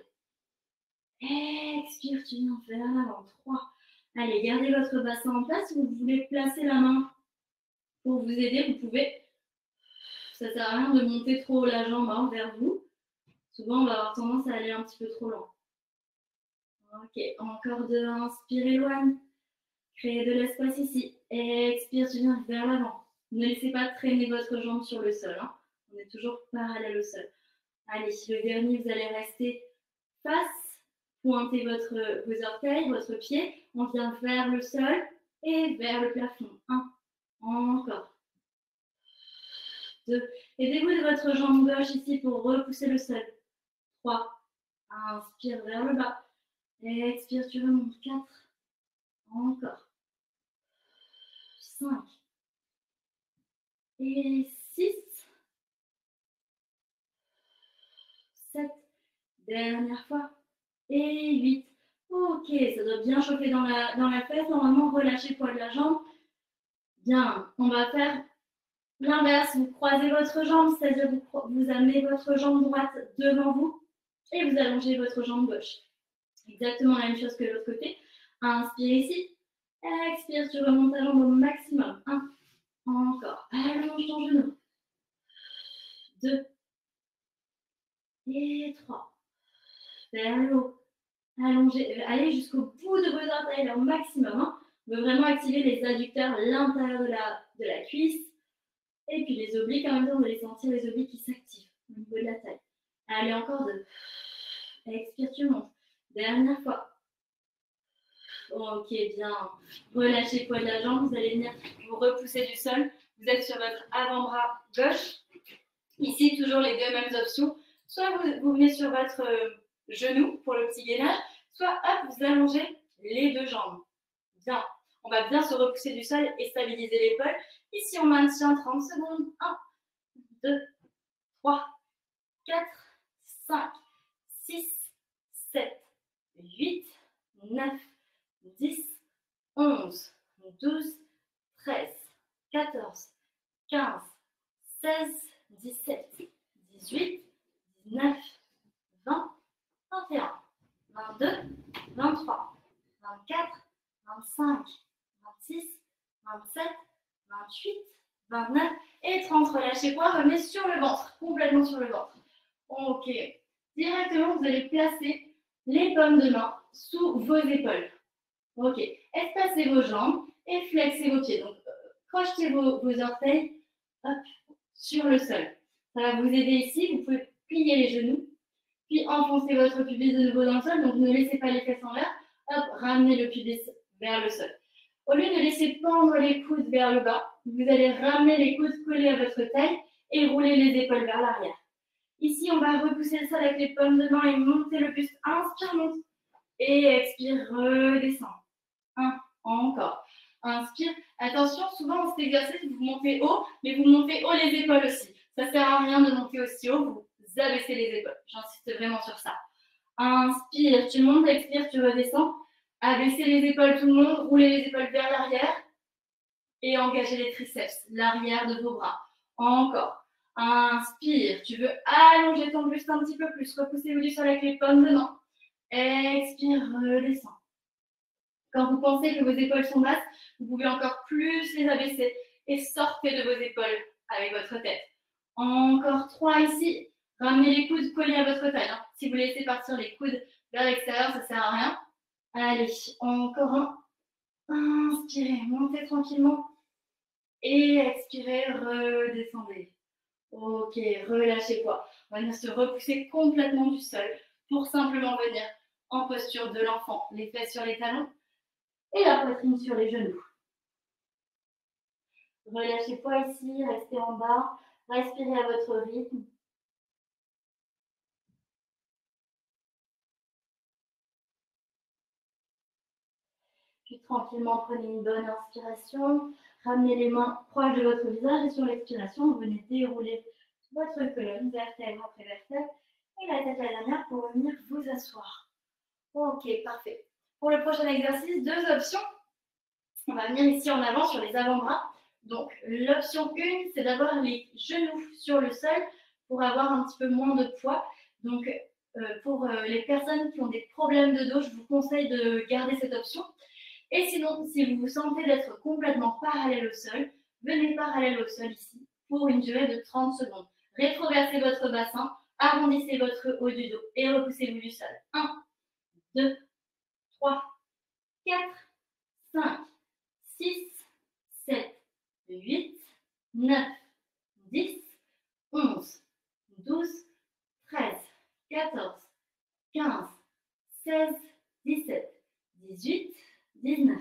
Expire, tu viens vers l'avant. 3. Allez, gardez votre bassin en place. Si vous voulez placer la main pour vous aider, vous pouvez. Ça ne sert à rien de monter trop la jambe vers vous. Souvent, on va avoir tendance à aller un petit peu trop lent. Ok, encore 2. Inspire, éloigne. Créez de l'espace ici. Expire, tu viens vers l'avant. Ne laissez pas traîner votre jambe sur le sol. Hein. On est toujours parallèle au sol. Allez, le dernier, vous allez rester face. Pointez vos orteils, votre pied. On vient vers le sol et vers le plafond. 1. Encore. 2. Aidez-vous de votre jambe gauche ici pour repousser le sol. 3. Inspire vers le bas. Expire, tu remontes. 4. Encore. 5. Et 6. 7. Dernière fois. Et 8. Ok, ça doit bien chauffer dans la fesse. Normalement, relâchez le poids de la jambe. Bien, on va faire l'inverse. Vous croisez votre jambe, c'est-à-dire vous amenez votre jambe droite devant vous et vous allongez votre jambe gauche. Exactement la même chose que l'autre côté. Inspire ici. Expire, tu remontes ta jambe au maximum. 1. Encore. Allonge ton genou. 2. Et 3. Vers le haut. Allongez, allez jusqu'au bout de vos orteils au maximum. Hein. On veut vraiment activer les adducteurs à l'intérieur de la cuisse. Et puis les obliques, en même temps, vous allez sentir les obliques qui s'activent au niveau de la taille. Allez, encore 2. Expire, tu montes. Dernière fois. Ok, bien. Relâchez le poids de la jambe. Vous allez venir vous repousser du sol. Vous êtes sur votre avant-bras gauche. Ici, toujours les deux mêmes options. Soit vous venez sur votre genou pour le petit gainage, soit hop, vous allongez les deux jambes. Bien. On va bien se repousser du sol et stabiliser l'épaule. Ici, on maintient 30 secondes. 1, 2, 3, 4, 5, 6, 7, 8, 9, 10, 11, 12, 13, 14, 15, 16, 17, 18, 19, 20, 21, 22, 23, 24, 25, 26, 27, 28, 29 et 30. Relâchez poids, revenez sur le ventre, complètement sur le ventre. Ok. Directement, vous allez placer les paumes de main sous vos épaules. Ok. Espacez vos jambes et flexez vos pieds. Donc, crochetez vos orteils hop, sur le sol. Ça va vous aider ici. Vous pouvez plier les genoux, puis enfoncer votre pubis de nouveau dans le sol. Donc, ne laissez pas les fesses en l'air. Hop, ramenez le pubis vers le sol. Au lieu de laisser pendre les coudes vers le bas, vous allez ramener les coudes collés à votre taille et rouler les épaules vers l'arrière. Ici, on va repousser le sol avec les paumes de main et monter le buste. Inspire, monte. Et expire, redescend. 1, encore. Inspire. Attention, souvent dans cet exercice, vous montez haut, mais vous montez haut les épaules aussi. Ça ne sert à rien de monter aussi haut, vous abaissez les épaules. J'insiste vraiment sur ça. Inspire, tu montes, expire, tu redescends. Abaissez les épaules tout le monde, roulez les épaules vers l'arrière et engagez les triceps, l'arrière de vos bras. Encore. Inspire, tu veux allonger ton buste un petit peu plus, repoussez-vous du sol avec les paumes de main. Expire, redescends. Quand vous pensez que vos épaules sont basses, vous pouvez encore plus les abaisser et sortez de vos épaules avec votre tête. Encore 3 ici. Ramenez les coudes collés à votre taille. Hein. Si vous laissez partir les coudes vers l'extérieur, ça ne sert à rien. Allez, encore un. Inspirez, montez tranquillement. Et expirez, redescendez. Ok, relâchez poids. On va venir se repousser complètement du sol. pour simplement venir en posture de l'enfant, les fesses sur les talons et la poitrine sur les genoux. Relâchez poids ici, restez en bas, respirez à votre rythme. Puis tranquillement, prenez une bonne inspiration, ramenez les mains proches de votre visage et sur l'expiration, vous venez dérouler votre colonne, vertèbre après vertèbre, et la tête la dernière pour venir vous asseoir. Ok, parfait. Pour le prochain exercice, deux options. On va venir ici en avant sur les avant-bras. Donc, l'option 1, c'est d'avoir les genoux sur le sol pour avoir un petit peu moins de poids. Donc, pour les personnes qui ont des problèmes de dos, je vous conseille de garder cette option. Et sinon, si vous vous sentez d'être complètement parallèle au sol, venez parallèle au sol ici pour une durée de 30 secondes. Rétroversez votre bassin, arrondissez votre haut du dos et repoussez-vous du sol. 1, 2, 3, 4, 5, 6, 7, 8, 9, 10, 11, 12, 13, 14, 15, 16, 17, 18, 19,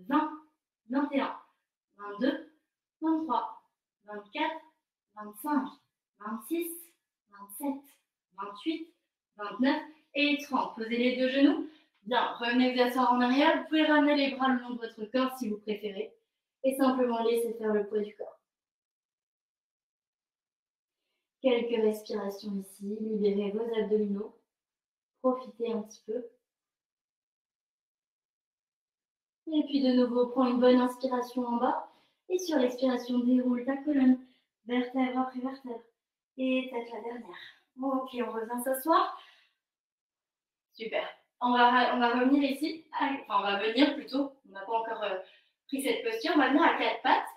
20, 21, 22, 23, 24, 25, 26, 27, 28, 29 et 30. Posez les deux genoux. Bien, revenez vous asseoir en arrière. Vous pouvez ramener les bras le long de votre corps si vous préférez. Et simplement laisser faire le poids du corps. Quelques respirations ici. Libérez vos abdominaux. Profitez un petit peu. Et puis de nouveau, prends une bonne inspiration en bas. Et sur l'expiration, déroule ta colonne, vertèbre après vertèbre. Et tête la dernière. Ok, on revient s'asseoir. Super. On va revenir ici. Enfin, on va venir plutôt. On n'a pas encore pris cette posture. On va venir à quatre pattes.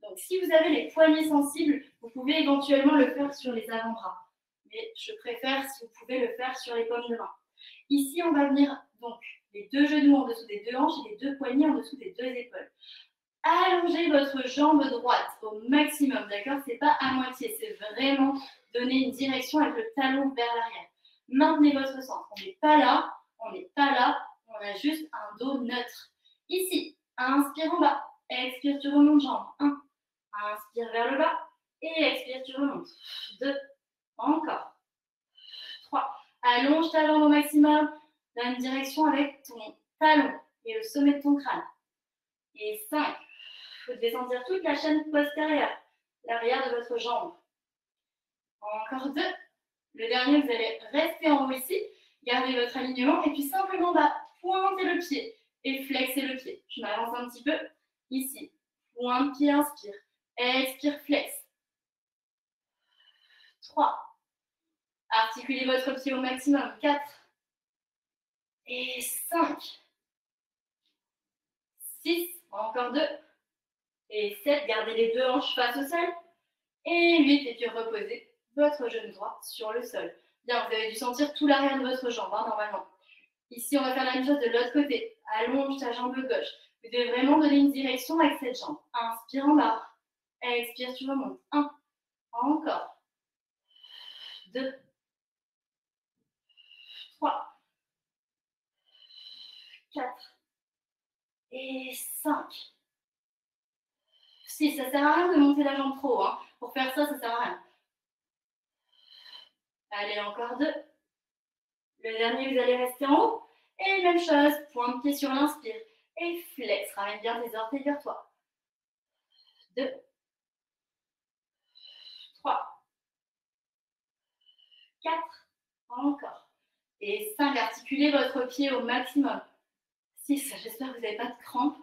Donc, si vous avez les poignets sensibles, vous pouvez éventuellement le faire sur les avant-bras. Mais je préfère si vous pouvez le faire sur les paumes de main. Ici, on va venir donc les deux genoux en dessous des deux hanches et les deux poignets en dessous des deux épaules. Allongez votre jambe droite au maximum, d'accord? C'est pas à moitié, c'est vraiment donner une direction avec le talon vers l'arrière. Maintenez votre centre. On n'est pas là, on n'est pas là, on a juste un dos neutre. Ici, inspire en bas, expire, tu remontes jambe. 1, inspire vers le bas et expire, tu remontes. 2, encore. 3, allonge ta jambe au maximum, donne une direction avec ton talon et le sommet de ton crâne. Et 5, vous devez sentir toute la chaîne postérieure, l'arrière de votre jambe. Encore 2. Le dernier, vous allez rester en haut ici, gardez votre alignement et puis simplement pointez le pied et flexez le pied. Je m'avance un petit peu. Ici, pointe pied, inspire. Expire, flex. 3. Articulez votre pied au maximum. 4. Et 5. 6. Encore 2. Et 7. Gardez les deux hanches face au sol. Et 8. Et puis reposez votre genou droit sur le sol. Bien, vous avez dû sentir tout l'arrière de votre jambe, normalement. Ici, on va faire la même chose de l'autre côté. Allonge ta jambe gauche. Vous devez vraiment donner une direction avec cette jambe. Inspire en bas. Expire, tu remontes. 1. Encore. 2. 3. 4. Et 5. 6. Ça ne sert à rien de monter la jambe trop. Pour faire ça, ça ne sert à rien. Allez, encore 2. Le dernier, vous allez rester en haut. Et même chose, pointe pied sur l'inspire. Et flex, ramène bien tes orteils vers toi. 2. 3. 4. Encore. Et 5. Articulez votre pied au maximum. 6. J'espère que vous n'avez pas de crampes.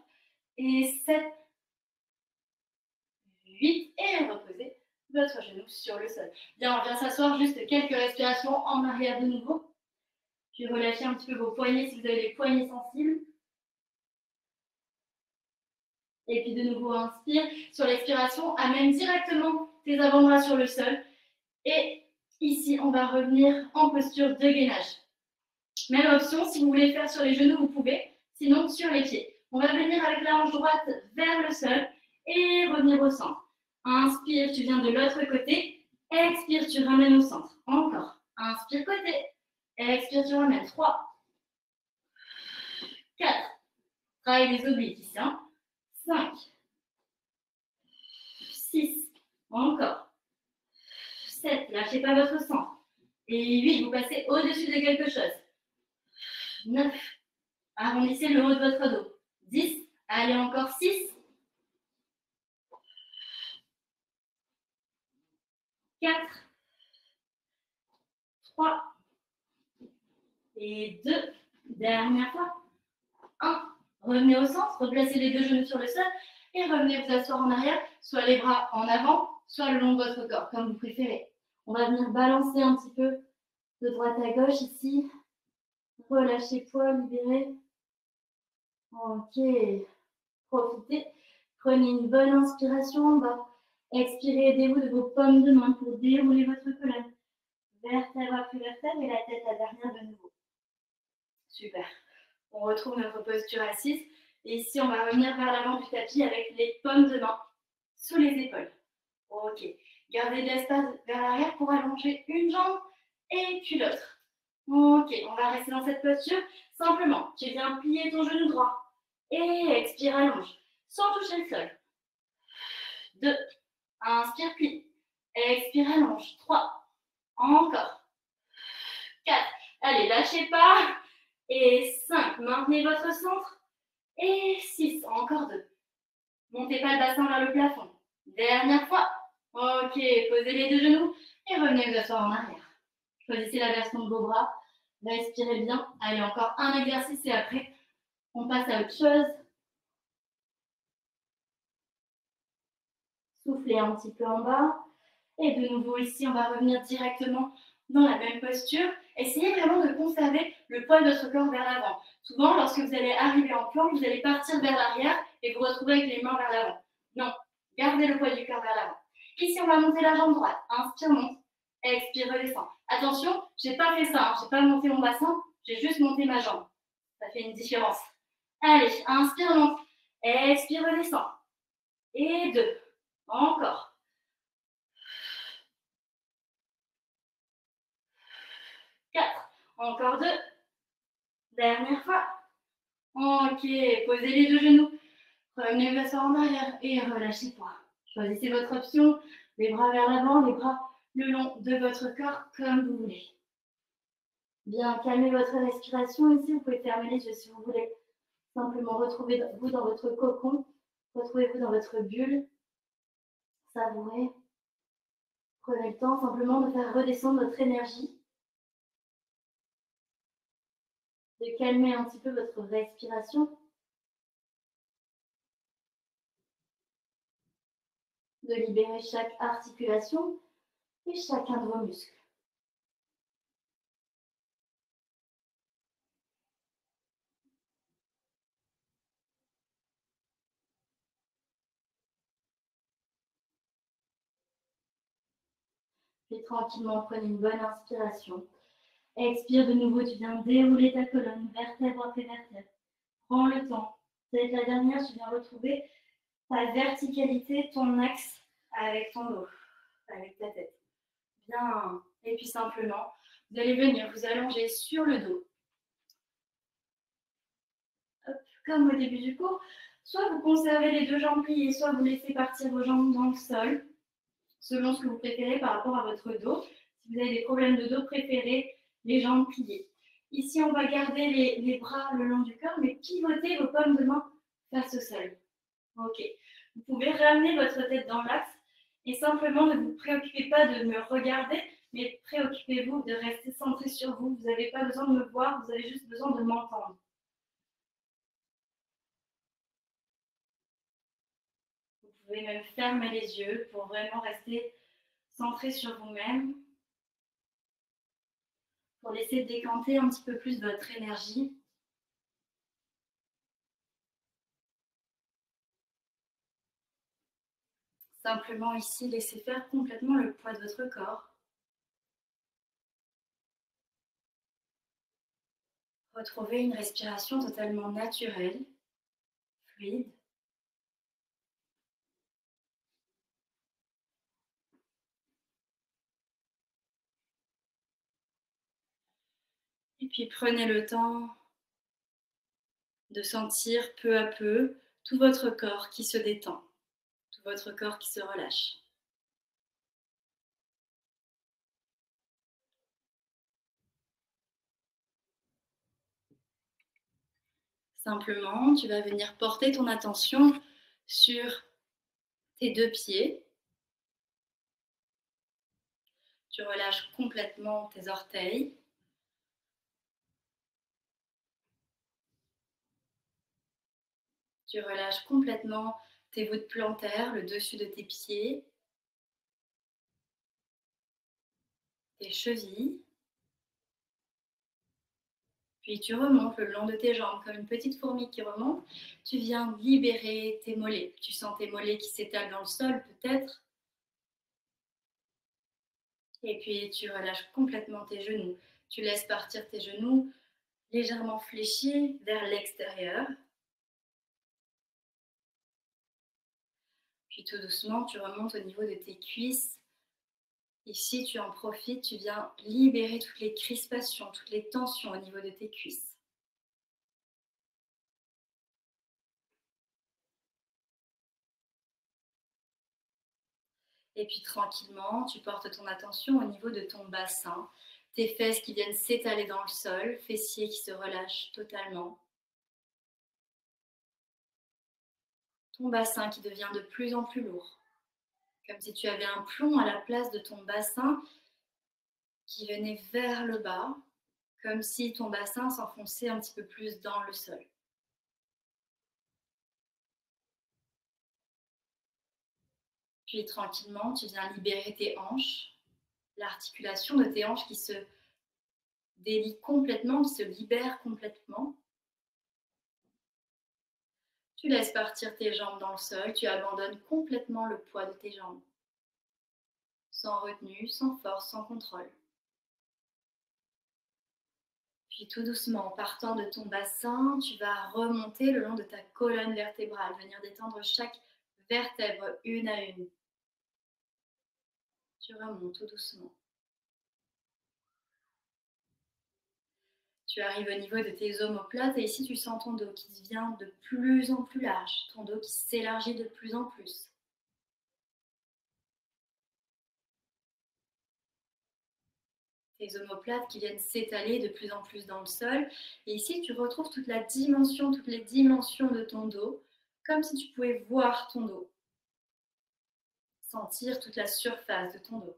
Et 7. 8. Et reposez votre genou sur le sol. Bien, on vient s'asseoir, juste quelques respirations en arrière de nouveau. Puis relâchez un petit peu vos poignets si vous avez les poignets sensibles. Et puis de nouveau, inspire. Sur l'expiration, amène directement tes avant-bras sur le sol. Et ici, on va revenir en posture de gainage. Même option, si vous voulez le faire sur les genoux, vous pouvez. Sinon, sur les pieds. On va venir avec la hanche droite vers le sol et revenir au centre. Inspire, tu viens de l'autre côté. Expire, tu ramènes au centre. Encore. Inspire côté. Expire, tu ramènes. 3, 4. Travaille les obliques ici. 5, 6. Encore. 7. Lâchez pas votre centre. Et 8. Vous passez au-dessus de quelque chose. 9. Arrondissez le haut de votre dos. 10. Allez, encore 6. 4. 3. Et 2. Dernière fois. 1. Revenez au centre, replacez les deux genoux sur le sol et revenez vous asseoir en arrière, soit les bras en avant, soit le long de votre corps, comme vous préférez. On va venir balancer un petit peu de droite à gauche ici. Relâchez poids, libérez. Ok. Profitez. Prenez une bonne inspiration en bas. Expirez, aidez-vous de vos pommes de main pour dérouler votre colonne. Vertèbre après vertèbre et la tête à derrière de nouveau. Super. On retrouve notre posture assise. Et ici, on va revenir vers l'avant du tapis avec les paumes de main sous les épaules. Ok. Gardez de l'espace vers l'arrière pour allonger une jambe et puis l'autre. Ok, on va rester dans cette posture. Simplement, tu viens plier ton genou droit. Et expire, allonge, sans toucher le sol. 2. Inspire, plie. Expire, allonge. 3. Encore. 4. Allez, lâchez pas. Et 5. Maintenez votre centre. Et 6. Encore 2. Montez pas le bassin vers le plafond. Dernière fois. Ok, posez les deux genoux et revenez vous asseoir en arrière. Choisissez la version de vos bras. Respirez bien. Allez, encore un exercice et après, on passe à autre chose. Soufflez un petit peu en bas. Et de nouveau ici, on va revenir directement dans la même posture. Essayez vraiment de conserver le poids de votre corps vers l'avant. Souvent, lorsque vous allez arriver en planche, vous allez partir vers l'arrière et vous retrouver avec les mains vers l'avant. Non, gardez le poids du corps vers l'avant. Ici, on va monter la jambe droite. Inspire, monte. Expire, redescend. Attention, je n'ai pas fait ça. Je n'ai pas monté mon bassin. J'ai juste monté ma jambe. Ça fait une différence. Allez, inspire, monte. Expire, redescend. Et 2. Encore. 4. Encore 2. Dernière fois. Ok, posez les deux genoux. Revenez vous asseoir en arrière et relâchez poids. Choisissez votre option. Les bras vers l'avant, les bras le long de votre corps comme vous voulez. Bien, calmez votre respiration ici. Vous pouvez fermer les yeux si vous voulez. Simplement retrouvez-vous dans votre cocon. Retrouvez-vous dans votre bulle. Savourez. Prenez le temps simplement de faire redescendre votre énergie. De calmer un petit peu votre respiration. De libérer chaque articulation et chacun de vos muscles. Puis tranquillement, prenez une bonne inspiration. Expire de nouveau, tu viens dérouler ta colonne, vertèbre après vertèbre. Prends le temps. C'est la dernière, tu viens retrouver ta verticalité, ton axe avec ton dos, avec ta tête. Bien. Et puis simplement, vous allez venir vous allonger sur le dos. Hop, comme au début du cours, soit vous conservez les deux jambes pliées, soit vous laissez partir vos jambes dans le sol, selon ce que vous préférez par rapport à votre dos. Si vous avez des problèmes de dos, préférez les jambes pliées. Ici, on va garder les bras le long du corps, mais pivoter vos paumes de main face au sol. Ok. Vous pouvez ramener votre tête dans l'axe et simplement ne vous préoccupez pas de me regarder, mais préoccupez-vous de rester centré sur vous. Vous n'avez pas besoin de me voir, vous avez juste besoin de m'entendre. Vous pouvez même fermer les yeux pour vraiment rester centré sur vous-même, pour laisser décanter un petit peu plus votre énergie. Simplement ici, laissez faire complètement le poids de votre corps. Retrouvez une respiration totalement naturelle, fluide. Et puis prenez le temps de sentir peu à peu tout votre corps qui se détend, tout votre corps qui se relâche. Simplement, tu vas venir porter ton attention sur tes deux pieds. Tu relâches complètement tes orteils. Tu relâches complètement tes voûtes plantaires, le dessus de tes pieds, tes chevilles. Puis tu remontes le long de tes jambes comme une petite fourmi qui remonte. Tu viens libérer tes mollets. Tu sens tes mollets qui s'étalent dans le sol peut-être. Et puis tu relâches complètement tes genoux. Tu laisses partir tes genoux légèrement fléchis vers l'extérieur. Puis tout doucement, tu remontes au niveau de tes cuisses. Ici, tu en profites, tu viens libérer toutes les crispations, toutes les tensions au niveau de tes cuisses. Et puis tranquillement, tu portes ton attention au niveau de ton bassin, tes fesses qui viennent s'étaler dans le sol, fessiers qui se relâchent totalement. Ton bassin qui devient de plus en plus lourd, comme si tu avais un plomb à la place de ton bassin qui venait vers le bas, comme si ton bassin s'enfonçait un petit peu plus dans le sol. Puis tranquillement, tu viens libérer tes hanches, l'articulation de tes hanches qui se délie complètement, qui se libère complètement. Tu laisses partir tes jambes dans le sol, tu abandonnes complètement le poids de tes jambes, sans retenue, sans force, sans contrôle. Puis tout doucement, en partant de ton bassin, tu vas remonter le long de ta colonne vertébrale, venir détendre chaque vertèbre une à une. Tu remontes tout doucement. Tu arrives au niveau de tes omoplates et ici tu sens ton dos qui devient de plus en plus large, ton dos qui s'élargit de plus en plus. Tes omoplates qui viennent s'étaler de plus en plus dans le sol. Et ici, tu retrouves toute la dimension, toutes les dimensions de ton dos, comme si tu pouvais voir ton dos, sentir toute la surface de ton dos.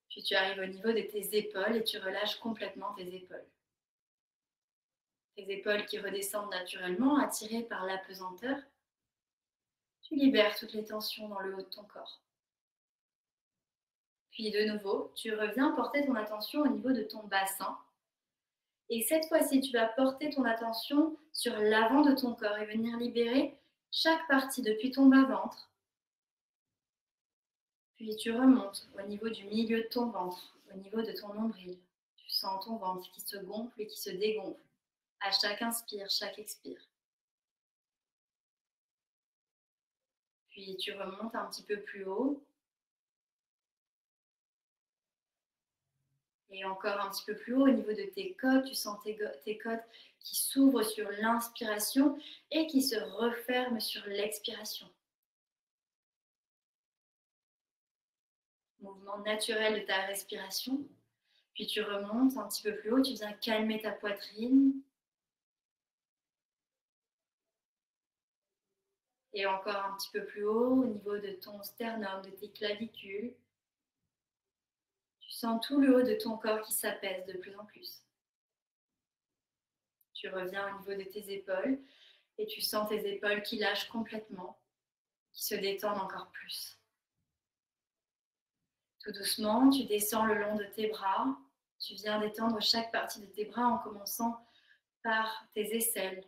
Puis tu arrives au niveau de tes épaules et tu relâches complètement tes épaules. Tes épaules qui redescendent naturellement, attirées par la pesanteur. Tu libères toutes les tensions dans le haut de ton corps. Puis de nouveau, tu reviens porter ton attention au niveau de ton bassin. Et cette fois-ci, tu vas porter ton attention sur l'avant de ton corps et venir libérer chaque partie depuis ton bas-ventre. Puis tu remontes au niveau du milieu de ton ventre, au niveau de ton nombril. Tu sens ton ventre qui se gonfle et qui se dégonfle à chaque inspire, chaque expire. Puis tu remontes un petit peu plus haut. Et encore un petit peu plus haut au niveau de tes côtes, tu sens tes côtes qui s'ouvrent sur l'inspiration et qui se referment sur l'expiration. Mouvement naturel de ta respiration. Puis tu remontes un petit peu plus haut, tu viens calmer ta poitrine. Et encore un petit peu plus haut au niveau de ton sternum, de tes clavicules. Tu sens tout le haut de ton corps qui s'apaise de plus en plus. Tu reviens au niveau de tes épaules et tu sens tes épaules qui lâchent complètement, qui se détendent encore plus. Tout doucement, tu descends le long de tes bras. Tu viens détendre chaque partie de tes bras en commençant par tes aisselles,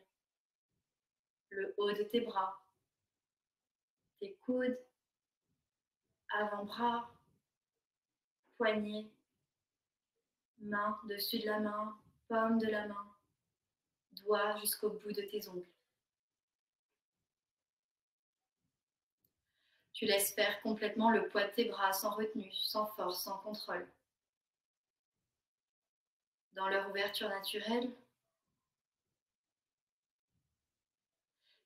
le haut de tes bras, tes coudes, avant-bras, poignets, main, dessus de la main, paume de la main, doigts jusqu'au bout de tes ongles. Tu laisses faire complètement le poids de tes bras sans retenue, sans force, sans contrôle. Dans leur ouverture naturelle.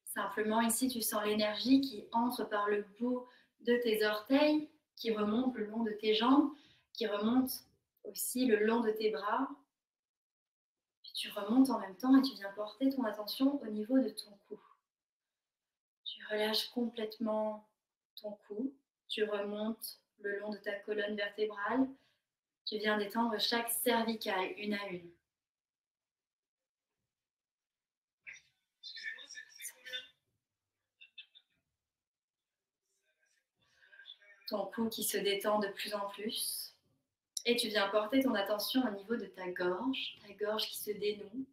Simplement ici, tu sens l'énergie qui entre par le bout de tes orteils, qui remonte le long de tes jambes, qui remonte aussi le long de tes bras. Puis tu remontes en même temps et tu viens porter ton attention au niveau de ton cou. Tu relâches complètement ton cou, tu remontes le long de ta colonne vertébrale, tu viens détendre chaque cervicale une à une. Ton cou qui se détend de plus en plus. Et tu viens porter ton attention au niveau de ta gorge qui se dénoue,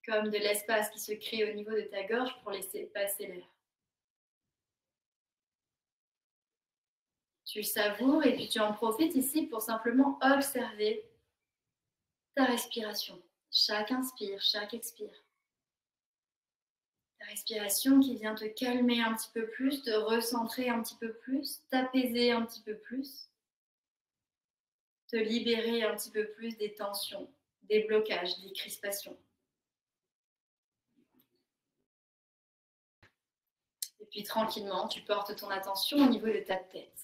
comme de l'espace qui se crée au niveau de ta gorge pour laisser passer l'air. Tu savoures et puis tu en profites ici pour simplement observer ta respiration. Chaque inspire, chaque expire. Ta respiration qui vient te calmer un petit peu plus, te recentrer un petit peu plus, t'apaiser un petit peu plus, te libérer un petit peu plus des tensions, des blocages, des crispations. Et puis tranquillement, tu portes ton attention au niveau de ta tête.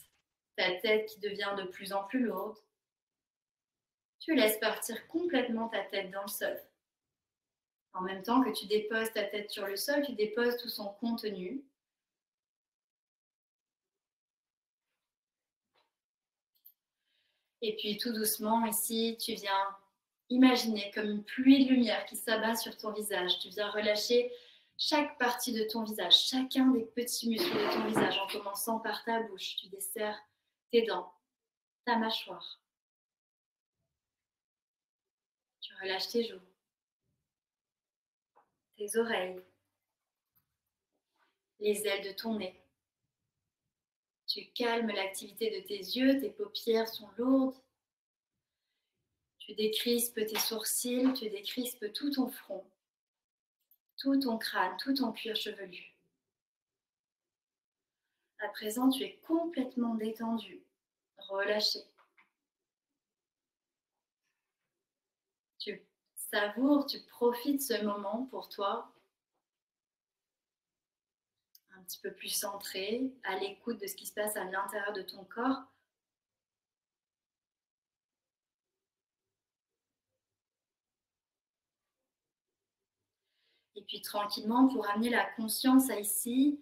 Ta tête qui devient de plus en plus lourde. Tu laisses partir complètement ta tête dans le sol. En même temps que tu déposes ta tête sur le sol, tu déposes tout son contenu. Et puis tout doucement, ici, tu viens imaginer comme une pluie de lumière qui s'abat sur ton visage. Tu viens relâcher chaque partie de ton visage, chacun des petits muscles de ton visage, en commençant par ta bouche. Tu desserres tes dents, ta mâchoire. Tu relâches tes joues, tes oreilles, les ailes de ton nez. Tu calmes l'activité de tes yeux, tes paupières sont lourdes. Tu décrispes tes sourcils, tu décrispes tout ton front, tout ton crâne, tout ton cuir chevelu. À présent, tu es complètement détendu, relâché. Tu savoures, tu profites ce moment pour toi, un petit peu plus centré, à l'écoute de ce qui se passe à l'intérieur de ton corps. Et puis tranquillement, pour amener la conscience à ici,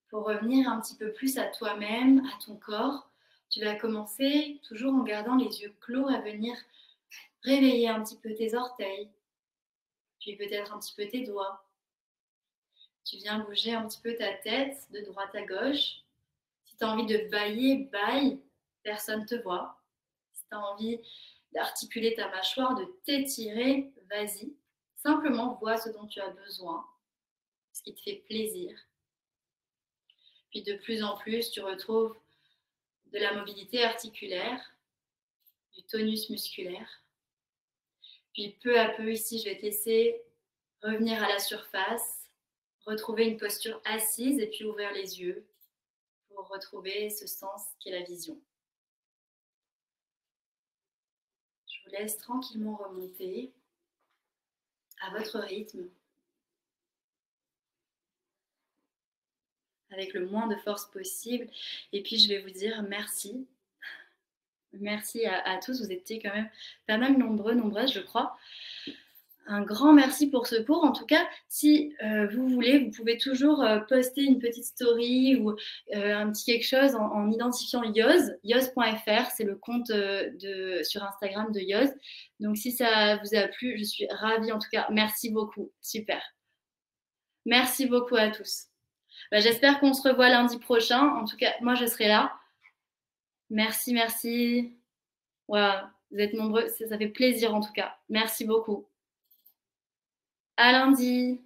pour revenir un petit peu plus à toi-même, à ton corps, tu vas commencer, toujours en gardant les yeux clos, à venir réveiller un petit peu tes orteils, puis peut-être un petit peu tes doigts. Tu viens bouger un petit peu ta tête de droite à gauche. Si tu as envie de bailler, baille, personne ne te voit. Si tu as envie d'articuler ta mâchoire, de t'étirer, vas-y. Simplement vois ce dont tu as besoin, ce qui te fait plaisir. Puis de plus en plus, tu retrouves de la mobilité articulaire, du tonus musculaire. Puis peu à peu, ici, je vais te laisser revenir à la surface, retrouver une posture assise et puis ouvrir les yeux pour retrouver ce sens qui est la vision. Je vous laisse tranquillement remonter à votre rythme, avec le moins de force possible. Et puis, je vais vous dire merci. Merci à tous. Vous étiez quand même pas mal nombreuses, je crois. Un grand merci pour ce cours. En tout cas, si vous voulez, vous pouvez toujours poster une petite story ou un petit quelque chose en identifiant Yoz, yoz.fr, c'est le compte sur Instagram de Yoz. Donc, si ça vous a plu, je suis ravie. En tout cas, merci beaucoup. Super. Merci beaucoup à tous. J'espère qu'on se revoit lundi prochain. En tout cas, moi, je serai là. Merci, merci. Voilà, vous êtes nombreux. Ça fait plaisir en tout cas. Merci beaucoup. À lundi.